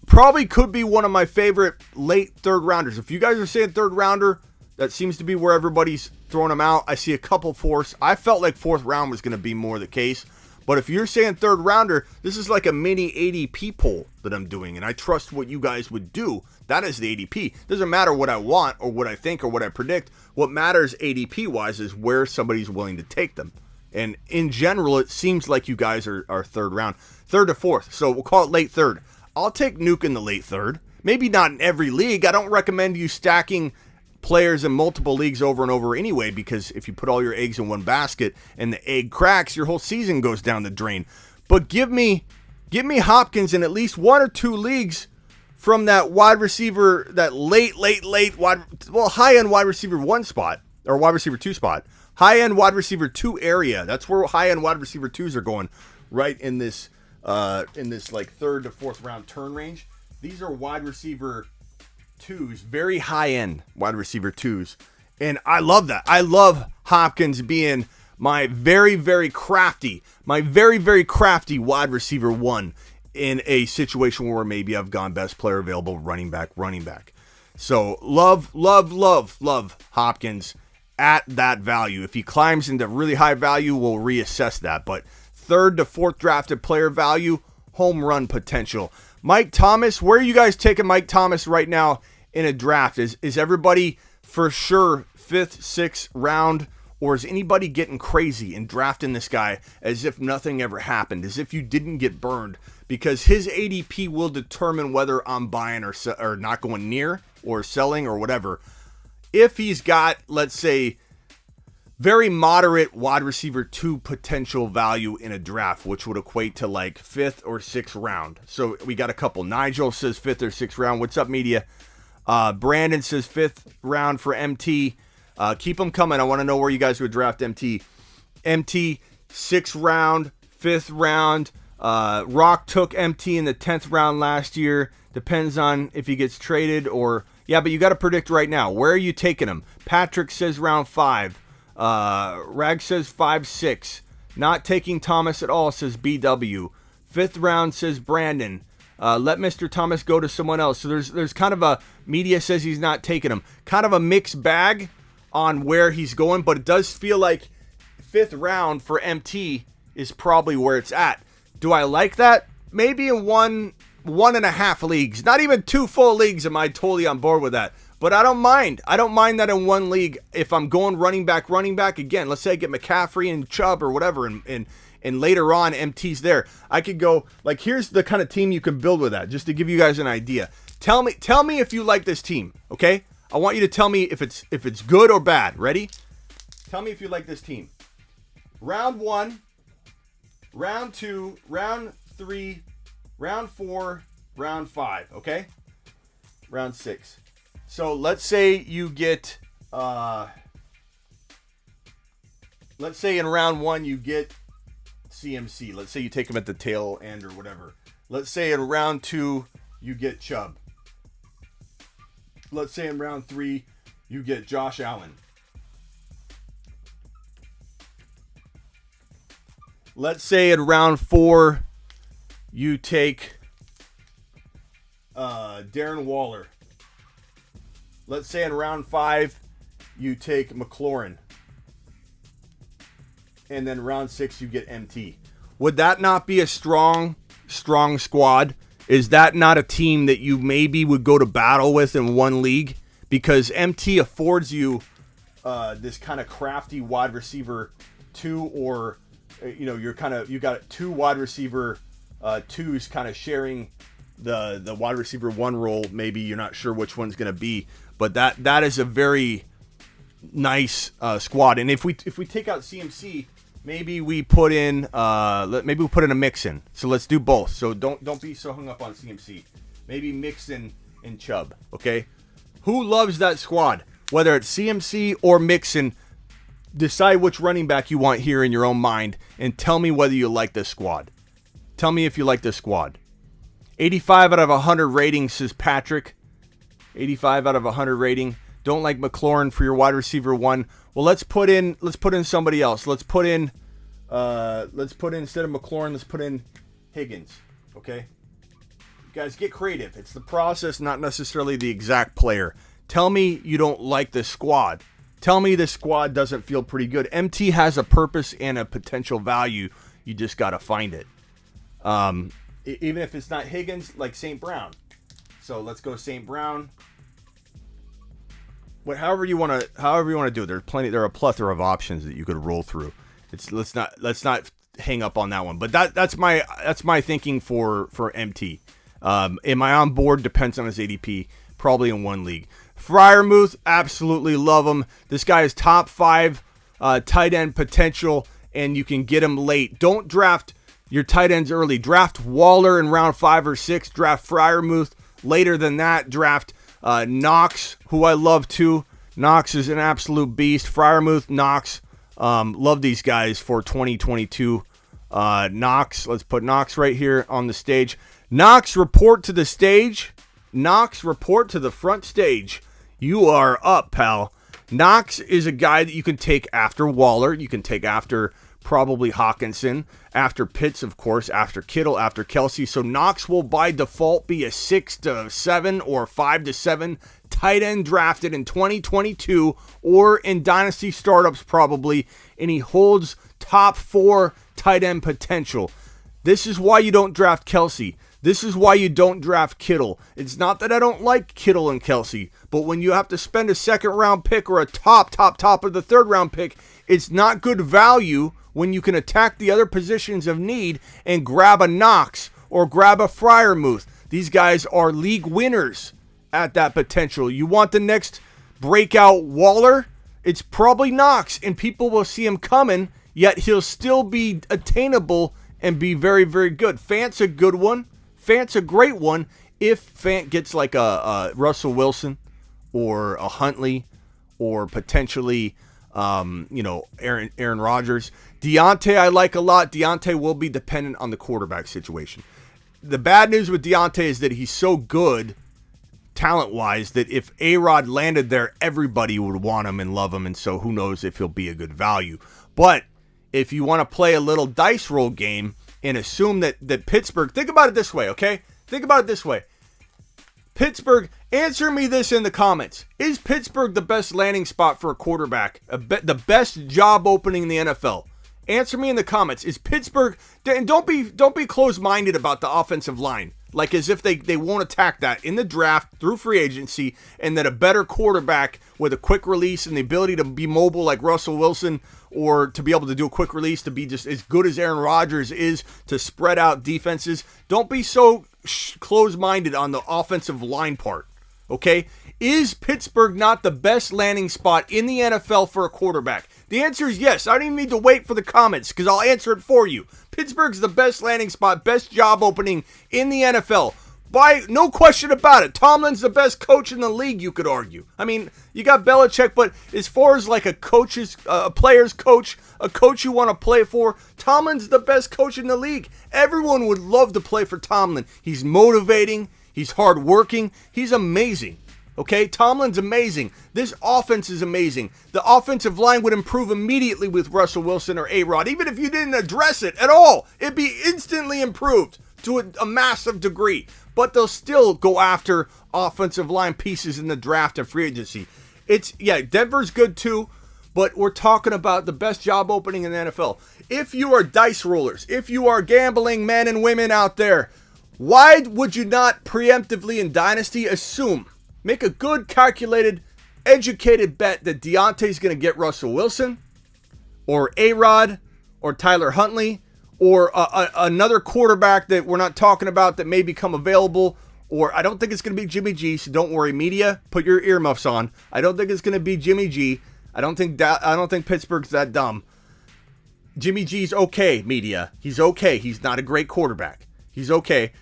Probably could be one of my favorite late third rounders. If you guys are saying third rounder, that seems to be where everybody's throwing him out. I see a couple fourths. I felt like fourth round was going to be more the case. But if you're saying third rounder, this is like a mini ADP poll that I'm doing, and I trust what you guys would do. That is the ADP. Doesn't matter what I want or what I think or what I predict. What matters ADP-wise is where somebody's willing to take them. And in general, it seems like you guys are third round. Third to fourth. So we'll call it late third. I'll take Nuke in the late third. Maybe not in every league. I don't recommend you stacking players in multiple leagues over and over anyway, because if you put all your eggs in one basket and the egg cracks, your whole season goes down the drain. But give me Hopkins in at least 1 or 2 leagues from that wide receiver, that late high-end wide receiver 1 spot, or wide receiver 2 spot. High-end wide receiver 2 area. That's where high-end wide receiver 2s are going, right in this like third to fourth round turn range. These are wide receiver 2s, very high-end wide receiver 2s. And I love that. I love Hopkins being my very, very crafty wide receiver 1 in a situation where maybe I've gone best player available, running back. So love Hopkins at that value. If he climbs into really high value, we'll reassess that. But third to fourth drafted player value, home run potential. Mike Thomas, where are you guys taking Mike Thomas right now in a draft? Is everybody for sure 5th, 6th round, or is anybody getting crazy and drafting this guy as if nothing ever happened, as if you didn't get burned? Because his ADP will determine whether I'm buying or not going near or selling or whatever. If he's got, let's say, very moderate wide receiver 2 potential value in a draft, which would equate to like 5th or 6th round. So we got a couple. Nigel says 5th or 6th round. What's up, media? Brandon says 5th round for MT. Keep them coming. I want to know where you guys would draft MT. MT, 6th round, 5th round. Rock took MT in the 10th round last year. Depends on if he gets traded or... Yeah, but you got to predict right now. Where are you taking him? Patrick says round 5. Rag says 5-6. Not taking Thomas at all, says BW. 5th round, says Brandon. Let Mr. Thomas go to someone else. So there's kind of a... Media says he's not taking him. Kind of a mixed bag on where he's going, but it does feel like 5th round for MT is probably where it's at. Do I like that? Maybe in one and a half leagues. Not even 2 full leagues am I totally on board with that. But I don't mind. I don't mind that in one league. If I'm going running back, again, let's say I get McCaffrey and Chubb or whatever, and later on MT's there. I could go, like, here's the kind of team you can build with that, just to give you guys an idea. Tell me if you like this team, okay? I want you to tell me if it's good or bad. Ready? Tell me if you like this team. Round 1, round 2, round 3, round 4, round 5, okay? Round 6. So let's say you get, let's say in round 1 you get CMC. Let's say you take him at the tail end or whatever. Let's say in round 2 you get Chubb. Let's say in round 3 you get Josh Allen. let's say in round 4, you take Darren Waller. Let's say in round 5, you take McLaurin. And then round 6, you get MT. Would that not be a strong squad? Is that not a team that you maybe would go to battle with in one league? Because MT affords you this kind of crafty wide receiver 2, or you got 2 wide receiver 2s kind of sharing the wide receiver 1 role. Maybe you're not sure which one's going to be, but that is a very nice squad. And if we take out CMC, maybe we put in a Mixon. So let's do both. So don't be so hung up on CMC. Maybe Mixon and Chubb. Okay, who loves that squad? Whether it's CMC or Mixon, decide which running back you want here in your own mind, and tell me whether you like this squad. Tell me if you like this squad. 85 out of 100 rating, says Patrick. 85 out of 100 rating. Don't like McLaurin for your wide receiver 1. Well, let's put in somebody else. Let's put in instead of McLaurin, let's put in Higgins. Okay? Guys, get creative. It's the process, not necessarily the exact player. Tell me you don't like this squad. Tell me this squad doesn't feel pretty good. MT has a purpose and a potential value. You just got to find it. Even if it's not Higgins, like St. Brown. So let's go St. Brown. However you want to do it. There are a plethora of options that you could roll through. Let's not hang up on that one. But that's my thinking for MT. Am I on board? Depends on his ADP. Probably in one league. Freiermuth, absolutely love him. This guy is top 5 tight end potential, and you can get him late. Don't draft your tight ends early. Draft Waller in round 5 or 6. Draft Freiermuth later than that. Draft Knox, who I love too. Knox is an absolute beast. Freiermuth, Knox, love these guys for 2022. Knox, let's put Knox right here on the stage. Knox, report to the stage. Knox, report to the front stage. You are up, pal. Knox is a guy that you can take after Waller. You can take after probably Hawkinson, after Pitts, of course, after Kittle, after Kelsey. So Knox will by default be a 6 to 7 or 5 to 7 tight end drafted in 2022 or in dynasty startups probably, and he holds top 4 tight end potential. This is why you don't draft Kelsey. This is why you don't draft Kittle. It's not that I don't like Kittle and Kelsey, but when you have to spend a second round pick or a top of the third round pick, it's not good value when you can attack the other positions of need and grab a Knox or grab a Freiermuth. These guys are league winners at that potential. You want the next breakout Waller? It's probably Knox, and people will see him coming, yet he'll still be attainable and be very, very good. Fant's a good one. Fant's a great one if Fant gets like a Russell Wilson or a Huntley or potentially, Aaron Rodgers. Deontay I like a lot. Deontay will be dependent on the quarterback situation. The bad news with Deontay is that he's so good talent-wise that if A-Rod landed there, everybody would want him and love him, and so who knows if he'll be a good value. But if you want to play a little dice roll game and assume that Pittsburgh, think about it this way, okay? Think about it this way. Pittsburgh, answer me this in the comments. Is Pittsburgh the best landing spot for a quarterback? The best job opening in the NFL? Answer me in the comments. Is Pittsburgh, and don't be closed-minded about the offensive line, like as if they won't attack that in the draft through free agency, and that a better quarterback with a quick release and the ability to be mobile like Russell Wilson, or to be able to do a quick release, to be just as good as Aaron Rodgers is to spread out defenses. Don't be so closed-minded on the offensive line part, okay? Is Pittsburgh not the best landing spot in the NFL for a quarterback? The answer is yes. I don't even need to wait for the comments because I'll answer it for you. Pittsburgh's the best landing spot, best job opening in the NFL. By no question about it. Tomlin's the best coach in the league, you could argue. I mean, you got Belichick, but as far as like a player's coach, a coach you want to play for, Tomlin's the best coach in the league. Everyone would love to play for Tomlin. He's motivating. He's hardworking. He's amazing. Okay, Tomlin's amazing. This offense is amazing. The offensive line would improve immediately with Russell Wilson or A-Rod. Even if you didn't address it at all, it'd be instantly improved to a massive degree. But they'll still go after offensive line pieces in the draft and free agency. Denver's good too, but we're talking about the best job opening in the NFL. If you are dice rollers, if you are gambling men and women out there, why would you not preemptively in Dynasty make a good, calculated, educated bet that Deontay's going to get Russell Wilson or A-Rod or Tyler Huntley or another quarterback that we're not talking about that may become available? Or I don't think it's going to be Jimmy G, so don't worry, media, put your earmuffs on. I don't think it's going to be Jimmy G. I don't think Pittsburgh's that dumb. Jimmy G's okay, media. He's okay. He's not a great quarterback. He's okay.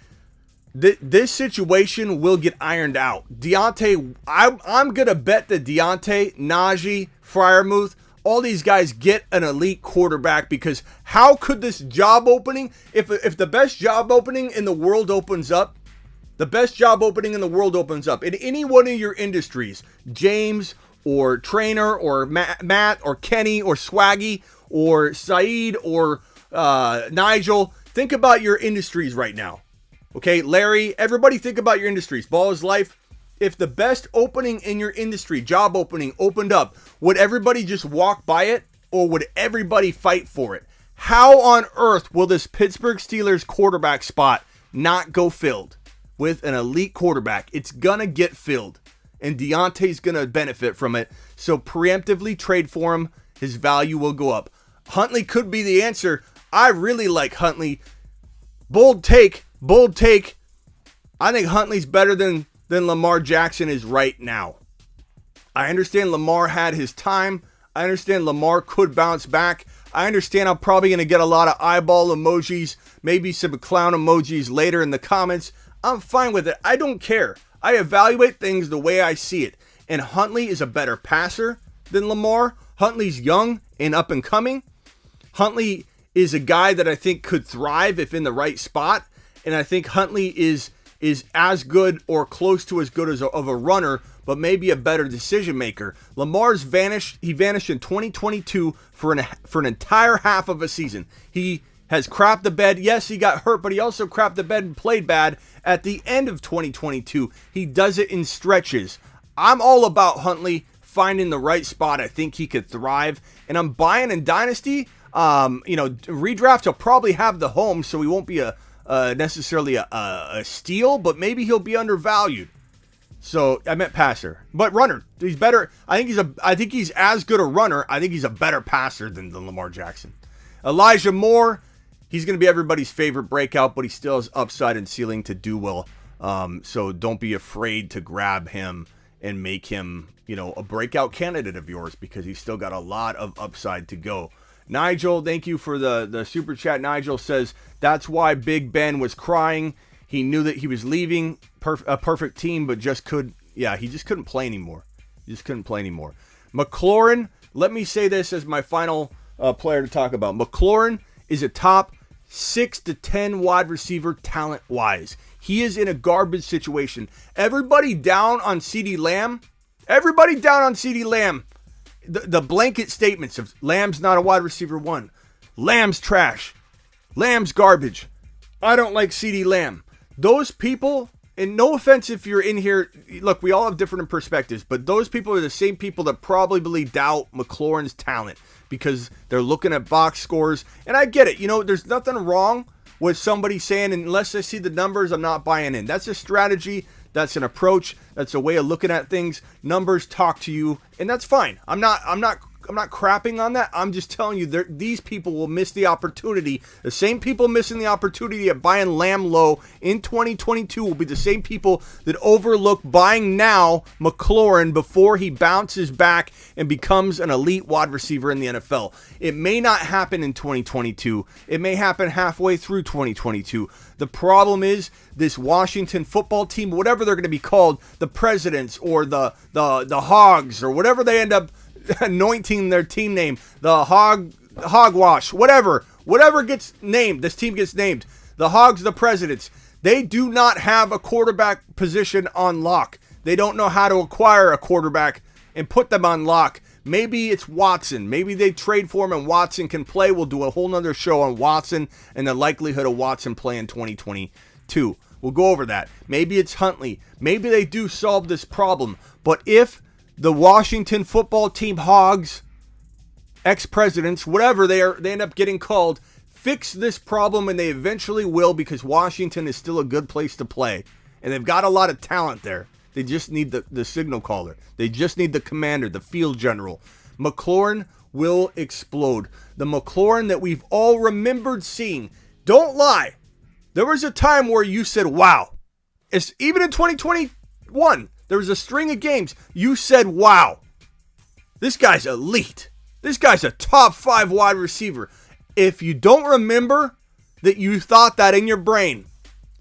This situation will get ironed out. Deontay, I'm going to bet that Deontay, Najee, Freiermuth, all these guys get an elite quarterback, because how could this job opening, if the best job opening in the world opens up, in any one of your industries, James or Trainer or Matt or Kenny or Swaggy or Saeed or Nigel, think about your industries right now. Okay, Larry, everybody think about your industries. Ball is life. If the best opening in your industry, job opening, opened up, would everybody just walk by it, or would everybody fight for it? How on earth will this Pittsburgh Steelers quarterback spot not go filled with an elite quarterback? It's gonna get filled, and Deontay's gonna benefit from it. So preemptively trade for him. His value will go up. Huntley could be the answer. I really like Huntley. Bold take. I think Huntley's better than Lamar Jackson is right now. I understand Lamar had his time. I understand Lamar could bounce back. I understand I'm probably going to get a lot of eyeball emojis, maybe some clown emojis later in the comments. I'm fine with it. I don't care. I evaluate things the way I see it. And Huntley is a better passer than Lamar. Huntley's young and up and coming. Huntley is a guy that I think could thrive if in the right spot. And I think Huntley is as good or close to as good as of a runner, but maybe a better decision maker. Lamar's vanished. He vanished in 2022 for an entire half of a season. He has crapped the bed. Yes, he got hurt, but he also crapped the bed and played bad at the end of 2022. He does it in stretches. I'm all about Huntley finding the right spot. I think he could thrive, and I'm buying in Dynasty. Redraft, he'll probably have the home, so he won't be necessarily a steal, but maybe he'll be undervalued. So I meant passer, but runner. He's better. I think he's as good a runner. I think he's a better passer than Lamar Jackson. Elijah Moore, he's going to be everybody's favorite breakout, but he still has upside and ceiling to do well. So don't be afraid to grab him and make him, a breakout candidate of yours, because he's still got a lot of upside to go. Nigel, thank you for the super chat. Nigel says that's why Big Ben was crying. He knew that he was leaving a perfect team, but he just couldn't play anymore. McLaurin, let me say this as my final player to talk about. McLaurin is a top 6 to 10 wide receiver talent-wise. He is in a garbage situation. Everybody down on CeeDee Lamb. The blanket statements of Lamb's not a wide receiver one. Lamb's trash. Lamb's garbage. I don't like CeeDee Lamb. Those people, and no offense if you're in here, look, we all have different perspectives, but those people are the same people that probably doubt McLaurin's talent because they're looking at box scores. And I get it. There's nothing wrong with somebody saying, unless I see the numbers, I'm not buying in. That's a strategy. That's an approach. That's a way of looking at things. Numbers talk to you, and that's fine. I'm not crapping on that. I'm just telling you, these people will miss the opportunity. The same people missing the opportunity at buying Lamb low in 2022 will be the same people that overlook buying now McLaurin before he bounces back and becomes an elite wide receiver in the NFL. It may not happen in 2022. It may happen halfway through 2022. The problem is this Washington football team, whatever they're going to be called, the Presidents or the Hogs or whatever they end up anointing their team name, the Hogwash, whatever gets named, this team gets named, the Hogs, the Presidents, they do not have a quarterback position on lock. They don't know how to acquire a quarterback and put them on lock. Maybe it's Watson. Maybe they trade for him and Watson can play. We'll do a whole nother show on Watson and the likelihood of Watson playing 2022. We'll go over that. Maybe it's Huntley. Maybe they do solve this problem. But if the Washington football team hogs, ex-presidents, whatever they end up getting called, fix this problem, and they eventually will, because Washington is still a good place to play. And they've got a lot of talent there. They just need the signal caller. They just need the commander, the field general. McLaurin will explode. The McLaurin that we've all remembered seeing. Don't lie. There was a time where you said, wow. Even in 2021, there was a string of games. You said, wow. This guy's elite. This guy's a top 5 wide receiver. If you don't remember that you thought that in your brain,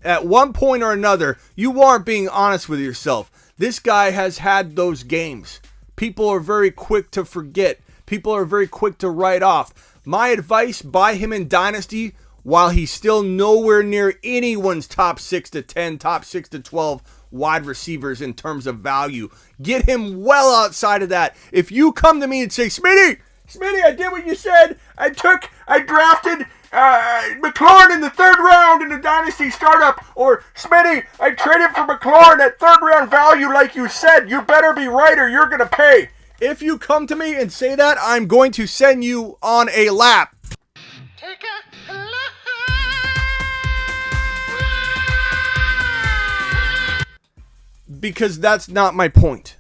at one point or another, you aren't being honest with yourself. This guy has had those games. People are very quick to forget. People are very quick to write off. My advice, buy him in Dynasty while he's still nowhere near anyone's top 6 to 10, top 6 to 12 wide receivers in terms of value. Get him well outside of that. If you come to me and say, Smitty, I did what you said. I drafted McLaurin in the 3rd round in the Dynasty startup. Or, Smitty, I traded for McLaurin at 3rd round value like you said. You better be right or you're going to pay. If you come to me and say that, I'm going to send you on a lap. Take a look. Because that's not my point.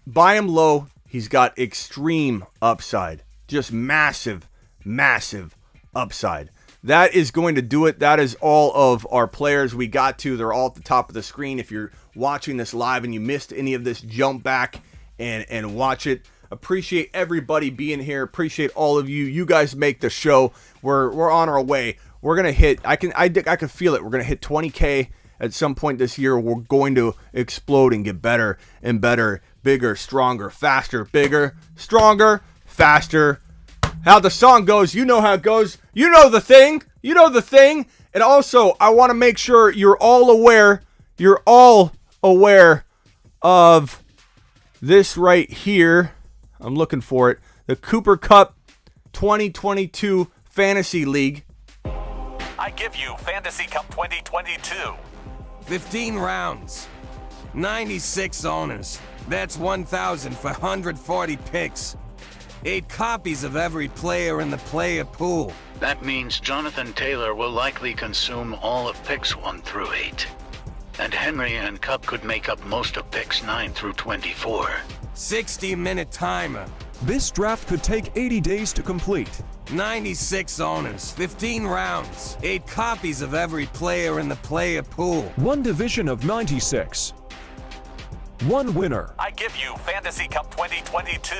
Buy him low. He's got extreme upside. Just massive, massive upside. That is going to do it. That is all of our players we got to. They're all at the top of the screen. If you're watching this live and you missed any of this, jump back and watch it. Appreciate everybody being here. Appreciate all of you. You guys make the show. We're on our way. We're gonna hit. I can feel it. We're gonna hit 20K at some point this year. We're going to explode and get better and better, bigger, stronger, faster, bigger, stronger, faster. How the song goes, you know how it goes. You know the thing. You know the thing. And also, I want to make sure you're all aware of this right here. I'm looking for it. The Cooper Cup 2022 Fantasy League. I give you Fantasy Cup 2022. 15 rounds, 96 owners. That's 1,440 picks. 8 copies of every player in the player pool. That means Jonathan Taylor will likely consume all of picks 1 through 8. And Henry and Cup could make up most of picks 9 through 24. 60-minute timer. This draft could take 80 days to complete. 96 owners, 15 rounds, 8 copies of every player in the player pool. One division of 96. One winner. I give you Fantasy Cup 2022.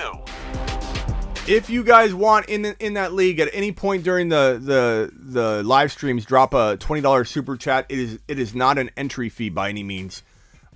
If you guys want in that league at any point during the live streams, drop a $20 super chat. It is not an entry fee by any means.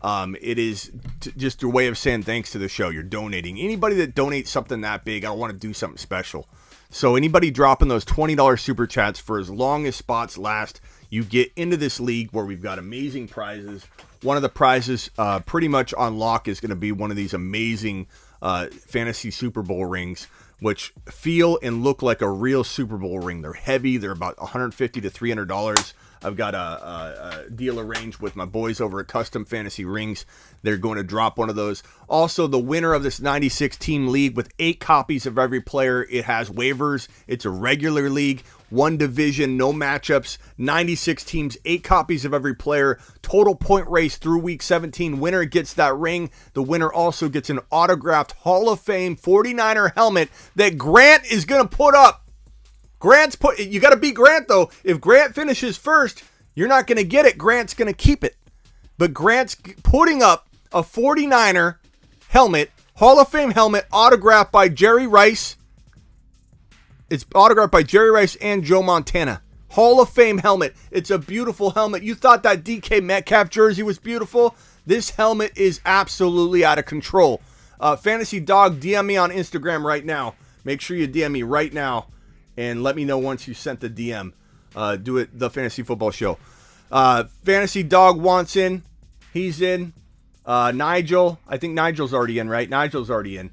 It is just a way of saying thanks to the show. You're donating. Anybody that donates something that big, I want to do something special. So anybody dropping those $20 super chats for as long as spots last, you get into this league where we've got amazing prizes. One of the prizes pretty much on lock is going to be one of these amazing fantasy Super Bowl rings, which feel and look like a real Super Bowl ring. They're heavy. They're about $150 to $300. I've got a deal arranged with my boys over at Custom Fantasy Rings. They're going to drop one of those. Also, the winner of this 96-team league with 8 copies of every player. It has waivers. It's a regular league. 1 division, no matchups. 96 teams, 8 copies of every player. Total point race through week 17. Winner gets that ring. The winner also gets an autographed Hall of Fame 49er helmet that Grant is going to put up. You got to beat Grant, though. If Grant finishes first, you're not going to get it. Grant's going to keep it. But Grant's putting up a 49er helmet, Hall of Fame helmet, autographed by Jerry Rice. It's autographed by Jerry Rice and Joe Montana. Hall of Fame helmet. It's a beautiful helmet. You thought that DK Metcalf jersey was beautiful? This helmet is absolutely out of control. Fantasy Dog, DM me on Instagram right now. Make sure you DM me right now. And let me know once you sent the DM. Do it, the Fantasy Football Show. Fantasy Dog wants in. He's in. Nigel, I think Nigel's already in, right? Nigel's already in.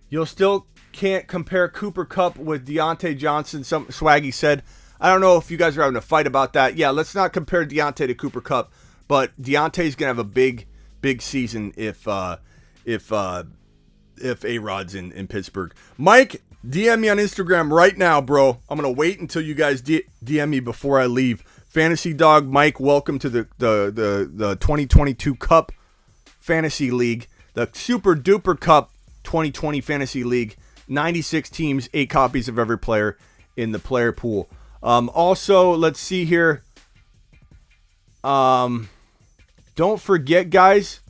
You'll still can't compare Cooper Kupp with Deontay Johnson, some Swaggy said. I don't know if you guys are having a fight about that. Yeah, let's not compare Deontay to Cooper Kupp, but Deontay's going to have a big season if A-Rod's in Pittsburgh. Mike, DM me on Instagram right now, bro. I'm going to wait until you guys DM me before I leave. Fantasy Dog Mike, welcome to the 2022 Cup Fantasy League, the Super Duper Cup 2020 Fantasy League. 96 teams, 8 copies of every player in the player pool. Also, let's see here. Don't forget, guys.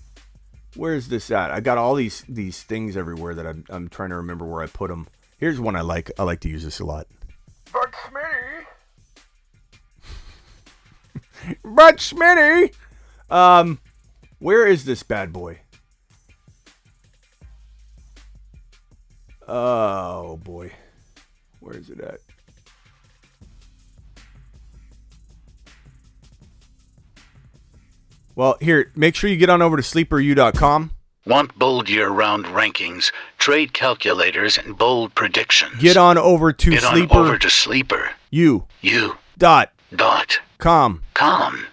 Where is this at? I got all these things everywhere that I'm trying to remember where I put them. Here's one I like. I like to use this a lot. But Smitty. But Smitty. Where is this bad boy? Oh boy. Where is it at? Well, here, make sure you get on over to sleeperu.com. Want bold year-round rankings, trade calculators, and bold predictions? Get on over to Sleeper. You. Dot. Com. Com.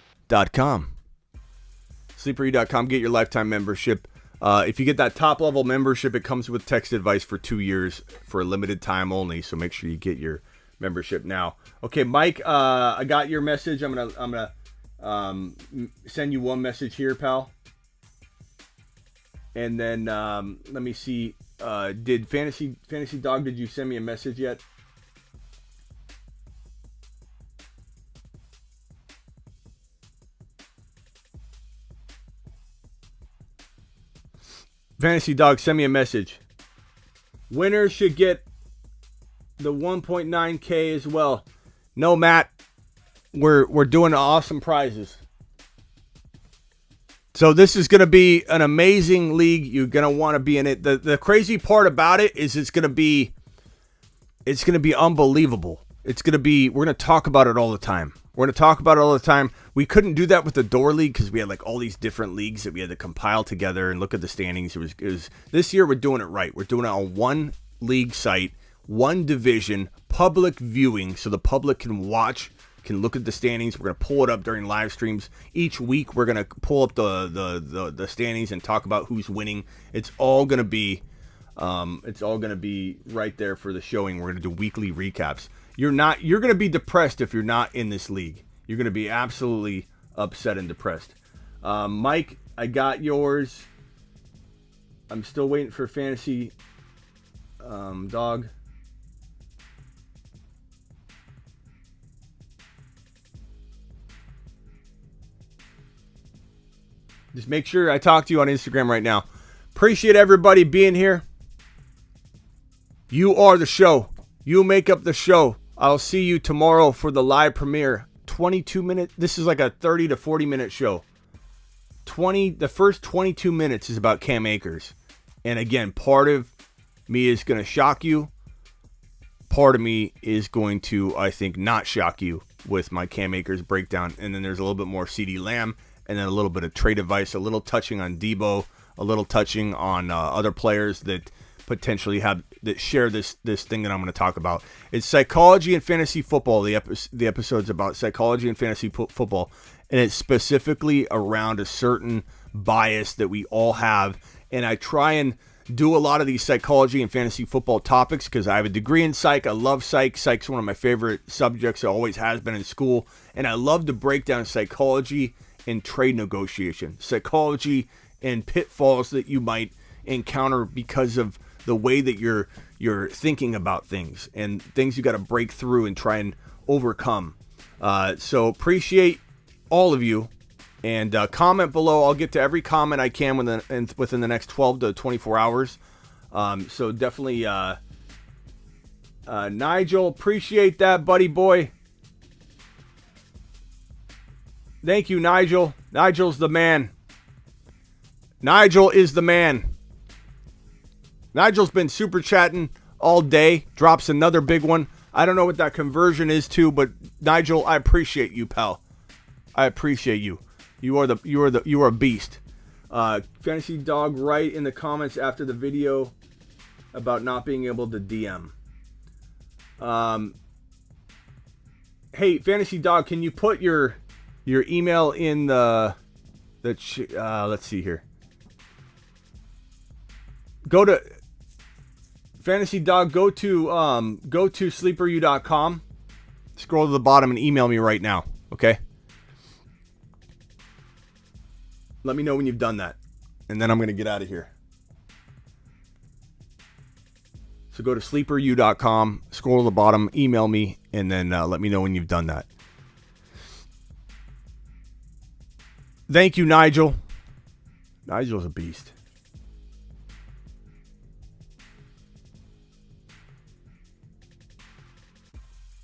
Sleeperu.com. Get your lifetime membership. If you get that top level membership, it comes with text advice for 2 years for a limited time only. So make sure you get your membership now. Okay, Mike, I got your message. I'm gonna send you one message here, pal. And then let me see. Did Fantasy Dog? Did you send me a message yet? Fantasy Dog, send me a message. Winners should get the 1.9K as well. No, Matt, we're doing awesome prizes. So this is going to be an amazing league. You're going to want to be in it. The crazy part about it is it's going to be unbelievable. We're going to talk about it all the time. We couldn't do that with the Door League because we had like all these different leagues that we had to compile together and look at the standings. It was this year we're doing it right. We're doing it on one league site, one division, public viewing, so the public can watch, can look at the standings. We're going to pull it up during live streams. Each week we're going to pull up the standings and talk about who's winning. It's all going to be right there for the showing. We're going to do weekly recaps. You're going to be depressed if you're not in this league. You're going to be absolutely upset and depressed. Mike, I got yours. I'm still waiting for Fantasy Dog. Just make sure I talk to you on Instagram right now. Appreciate everybody being here. You are the show. You make up the show. I'll see you tomorrow for the live premiere. 22 minutes. This is like a 30 to 40 minute show. The first 22 minutes is about Cam Akers. And again, part of me is going to shock you. Part of me is going to, I think, not shock you with my Cam Akers breakdown. And then there's a little bit more CeeDee Lamb. And then a little bit of trade advice. A little touching on Debo. A little touching on other players that potentially share this thing that I'm going to talk about. It's psychology and fantasy football. The episode's about psychology and fantasy football, and it's specifically around a certain bias that we all have. And I try and do a lot of these psychology and fantasy football topics because I have a degree in psych. I love psych. Psych's one of my favorite subjects. It always has been in school, and I love to break down psychology and trade negotiation, psychology and pitfalls that you might encounter because of the way that you're thinking about things and things you got to break through and try and overcome. So appreciate all of you, and comment below. I'll get to every comment I can within the next 12 to 24 hours. So definitely, Nigel, appreciate that, buddy boy. Thank you, Nigel. Nigel's the man. Nigel is the man. Nigel's been super chatting all day. Drops another big one. I don't know what that conversion is to, but Nigel, I appreciate you, pal. I appreciate you. You are a beast. Fantasy Dog, write in the comments after the video about not being able to DM. Hey, Fantasy Dog, can you put your email in the let's see here. Go to Fantasy Dog. Go to sleeperu.com. Scroll to the bottom and email me right now. Okay. Let me know when you've done that, and then I'm gonna get out of here. So go to sleeperu.com. Scroll to the bottom. Email me, and then let me know when you've done that. Thank you, Nigel. Nigel's a beast.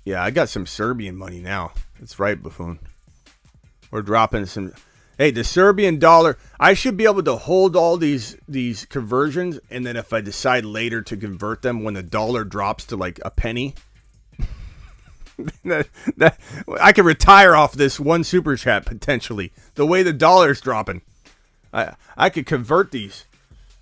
Yeah, I got some Serbian money now. That's right, Buffoon. We're dropping some. Hey, the Serbian dollar. I should be able to hold all these conversions, and then if I decide later to convert them when the dollar drops to like a penny, that I could retire off this one super chat potentially. The way the dollar's dropping, I could convert these.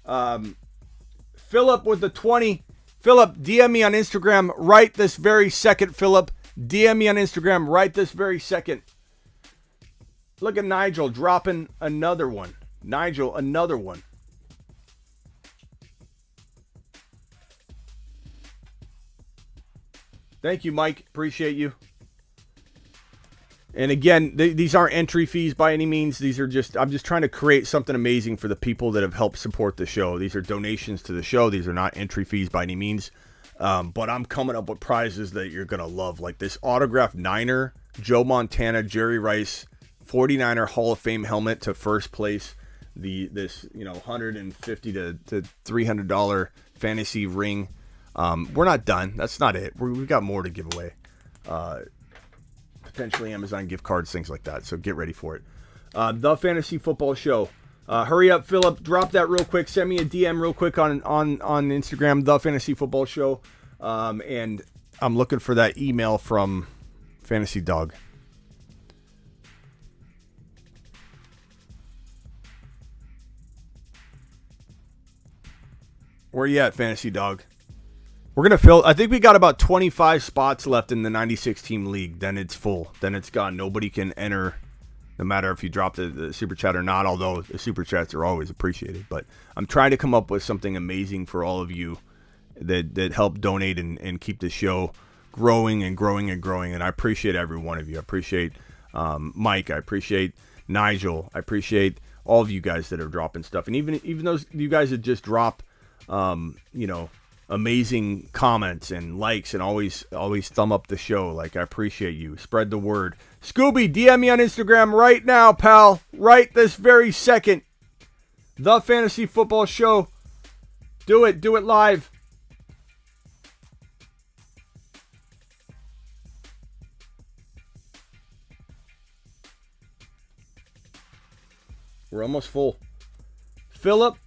Philip with the 20. Philip, DM me on Instagram right this very second. Philip, DM me on Instagram right this very second. Look at Nigel dropping another one. Nigel, another one. Thank you, Mike. Appreciate you. And again, these aren't entry fees by any means. These are just, I'm just trying to create something amazing for the people that have helped support the show. These are donations to the show. These are not entry fees by any means. But I'm coming up with prizes that you're going to love. Like this autographed Niner, Joe Montana, Jerry Rice, 49er Hall of Fame helmet to first place. This $150 to $300 fantasy ring. We're not done. That's not it. We've got more to give away. Potentially Amazon gift cards, things like that. So get ready for it. The Fantasy Football Show. Hurry up, Philip. Drop that real quick. Send me a DM real quick on Instagram, The Fantasy Football Show. And I'm looking for that email from Fantasy Dog. Where you at, Fantasy Dog? We're going to fill, I think we got about 25 spots left in the 96 team league. Then it's full. Then it's gone. Nobody can enter, no matter if you drop the super chat or not, although the super chats are always appreciated. But I'm trying to come up with something amazing for all of you that help donate and keep the show growing and growing and growing. And I appreciate every one of you. I appreciate Mike. I appreciate Nigel. I appreciate all of you guys that are dropping stuff. And even those you guys that just drop, amazing comments and likes and always thumb up the show. Like, I appreciate you. Spread the word. Scooby, DM me on Instagram right now, pal. Right this very second. The Fantasy Football Show. Do it live. We're almost full. Philip,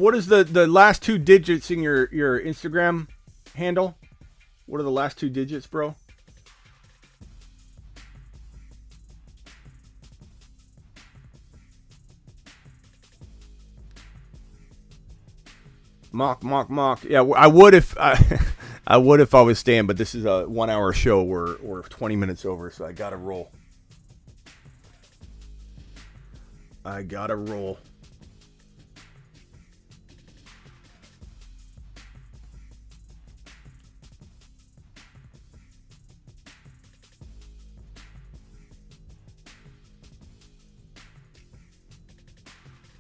what is the last two digits in your Instagram handle? What are the last two digits, bro? Mock. Yeah, I would if I would if I was staying, but this is a 1 hour show. We're 20 minutes over, so I gotta roll.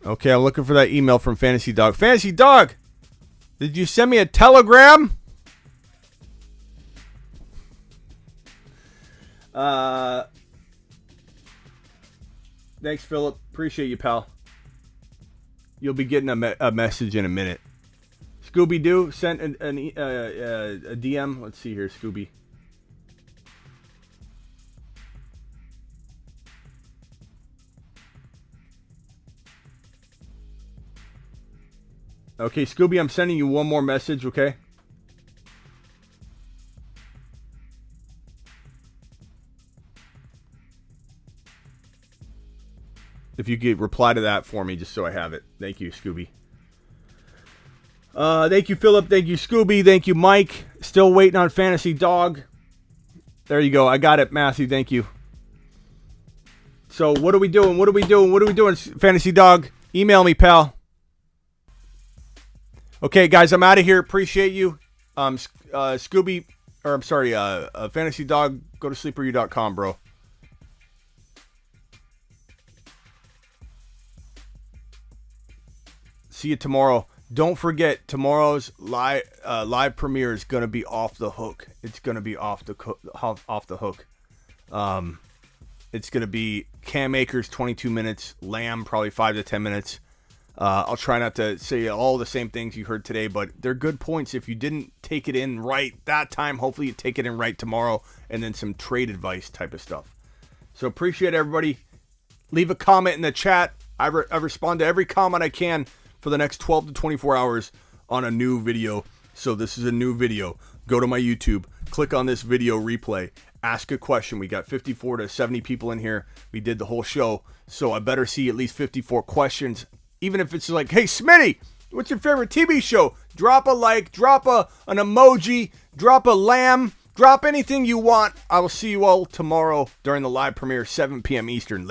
Okay, I'm looking for that email from Fantasy Dog. Fantasy Dog, did you send me a telegram? Thanks, Philip. Appreciate you, pal. You'll be getting a message in a minute. Scooby-Doo sent a DM. Let's see here, Scooby. Okay, Scooby, I'm sending you one more message, okay? If you could reply to that for me, just so I have it. Thank you, Scooby. Thank you, Philip. Thank you, Scooby. Thank you, Mike. Still waiting on Fantasy Dog. There you go. I got it, Matthew. Thank you. So what are we doing? What are we doing, Fantasy Dog? Email me, pal. Okay, guys, I'm out of here. Appreciate you. Scooby, or I'm sorry, Fantasy Dog, go to sleeperu.com, bro. See you tomorrow. Don't forget, tomorrow's live premiere is gonna be off the hook. It's gonna be off the hook. It's gonna be Cam Akers 22 minutes, Lamb probably 5 to 10 minutes. I'll try not to say all the same things you heard today, but they're good points. If you didn't take it in right that time, hopefully you take it in right tomorrow, and then some trade advice type of stuff. So appreciate everybody. Leave a comment in the chat. I respond to every comment I can for the next 12 to 24 hours on a new video. So this is a new video. Go to my YouTube, click on this video replay, ask a question. We got 54 to 70 people in here. We did the whole show, so I better see at least 54 questions. Even if it's like, hey, Smitty, what's your favorite TV show? Drop a like, drop an emoji, drop a lamb, drop anything you want. I will see you all tomorrow during the live premiere, 7 p.m. Eastern. Later.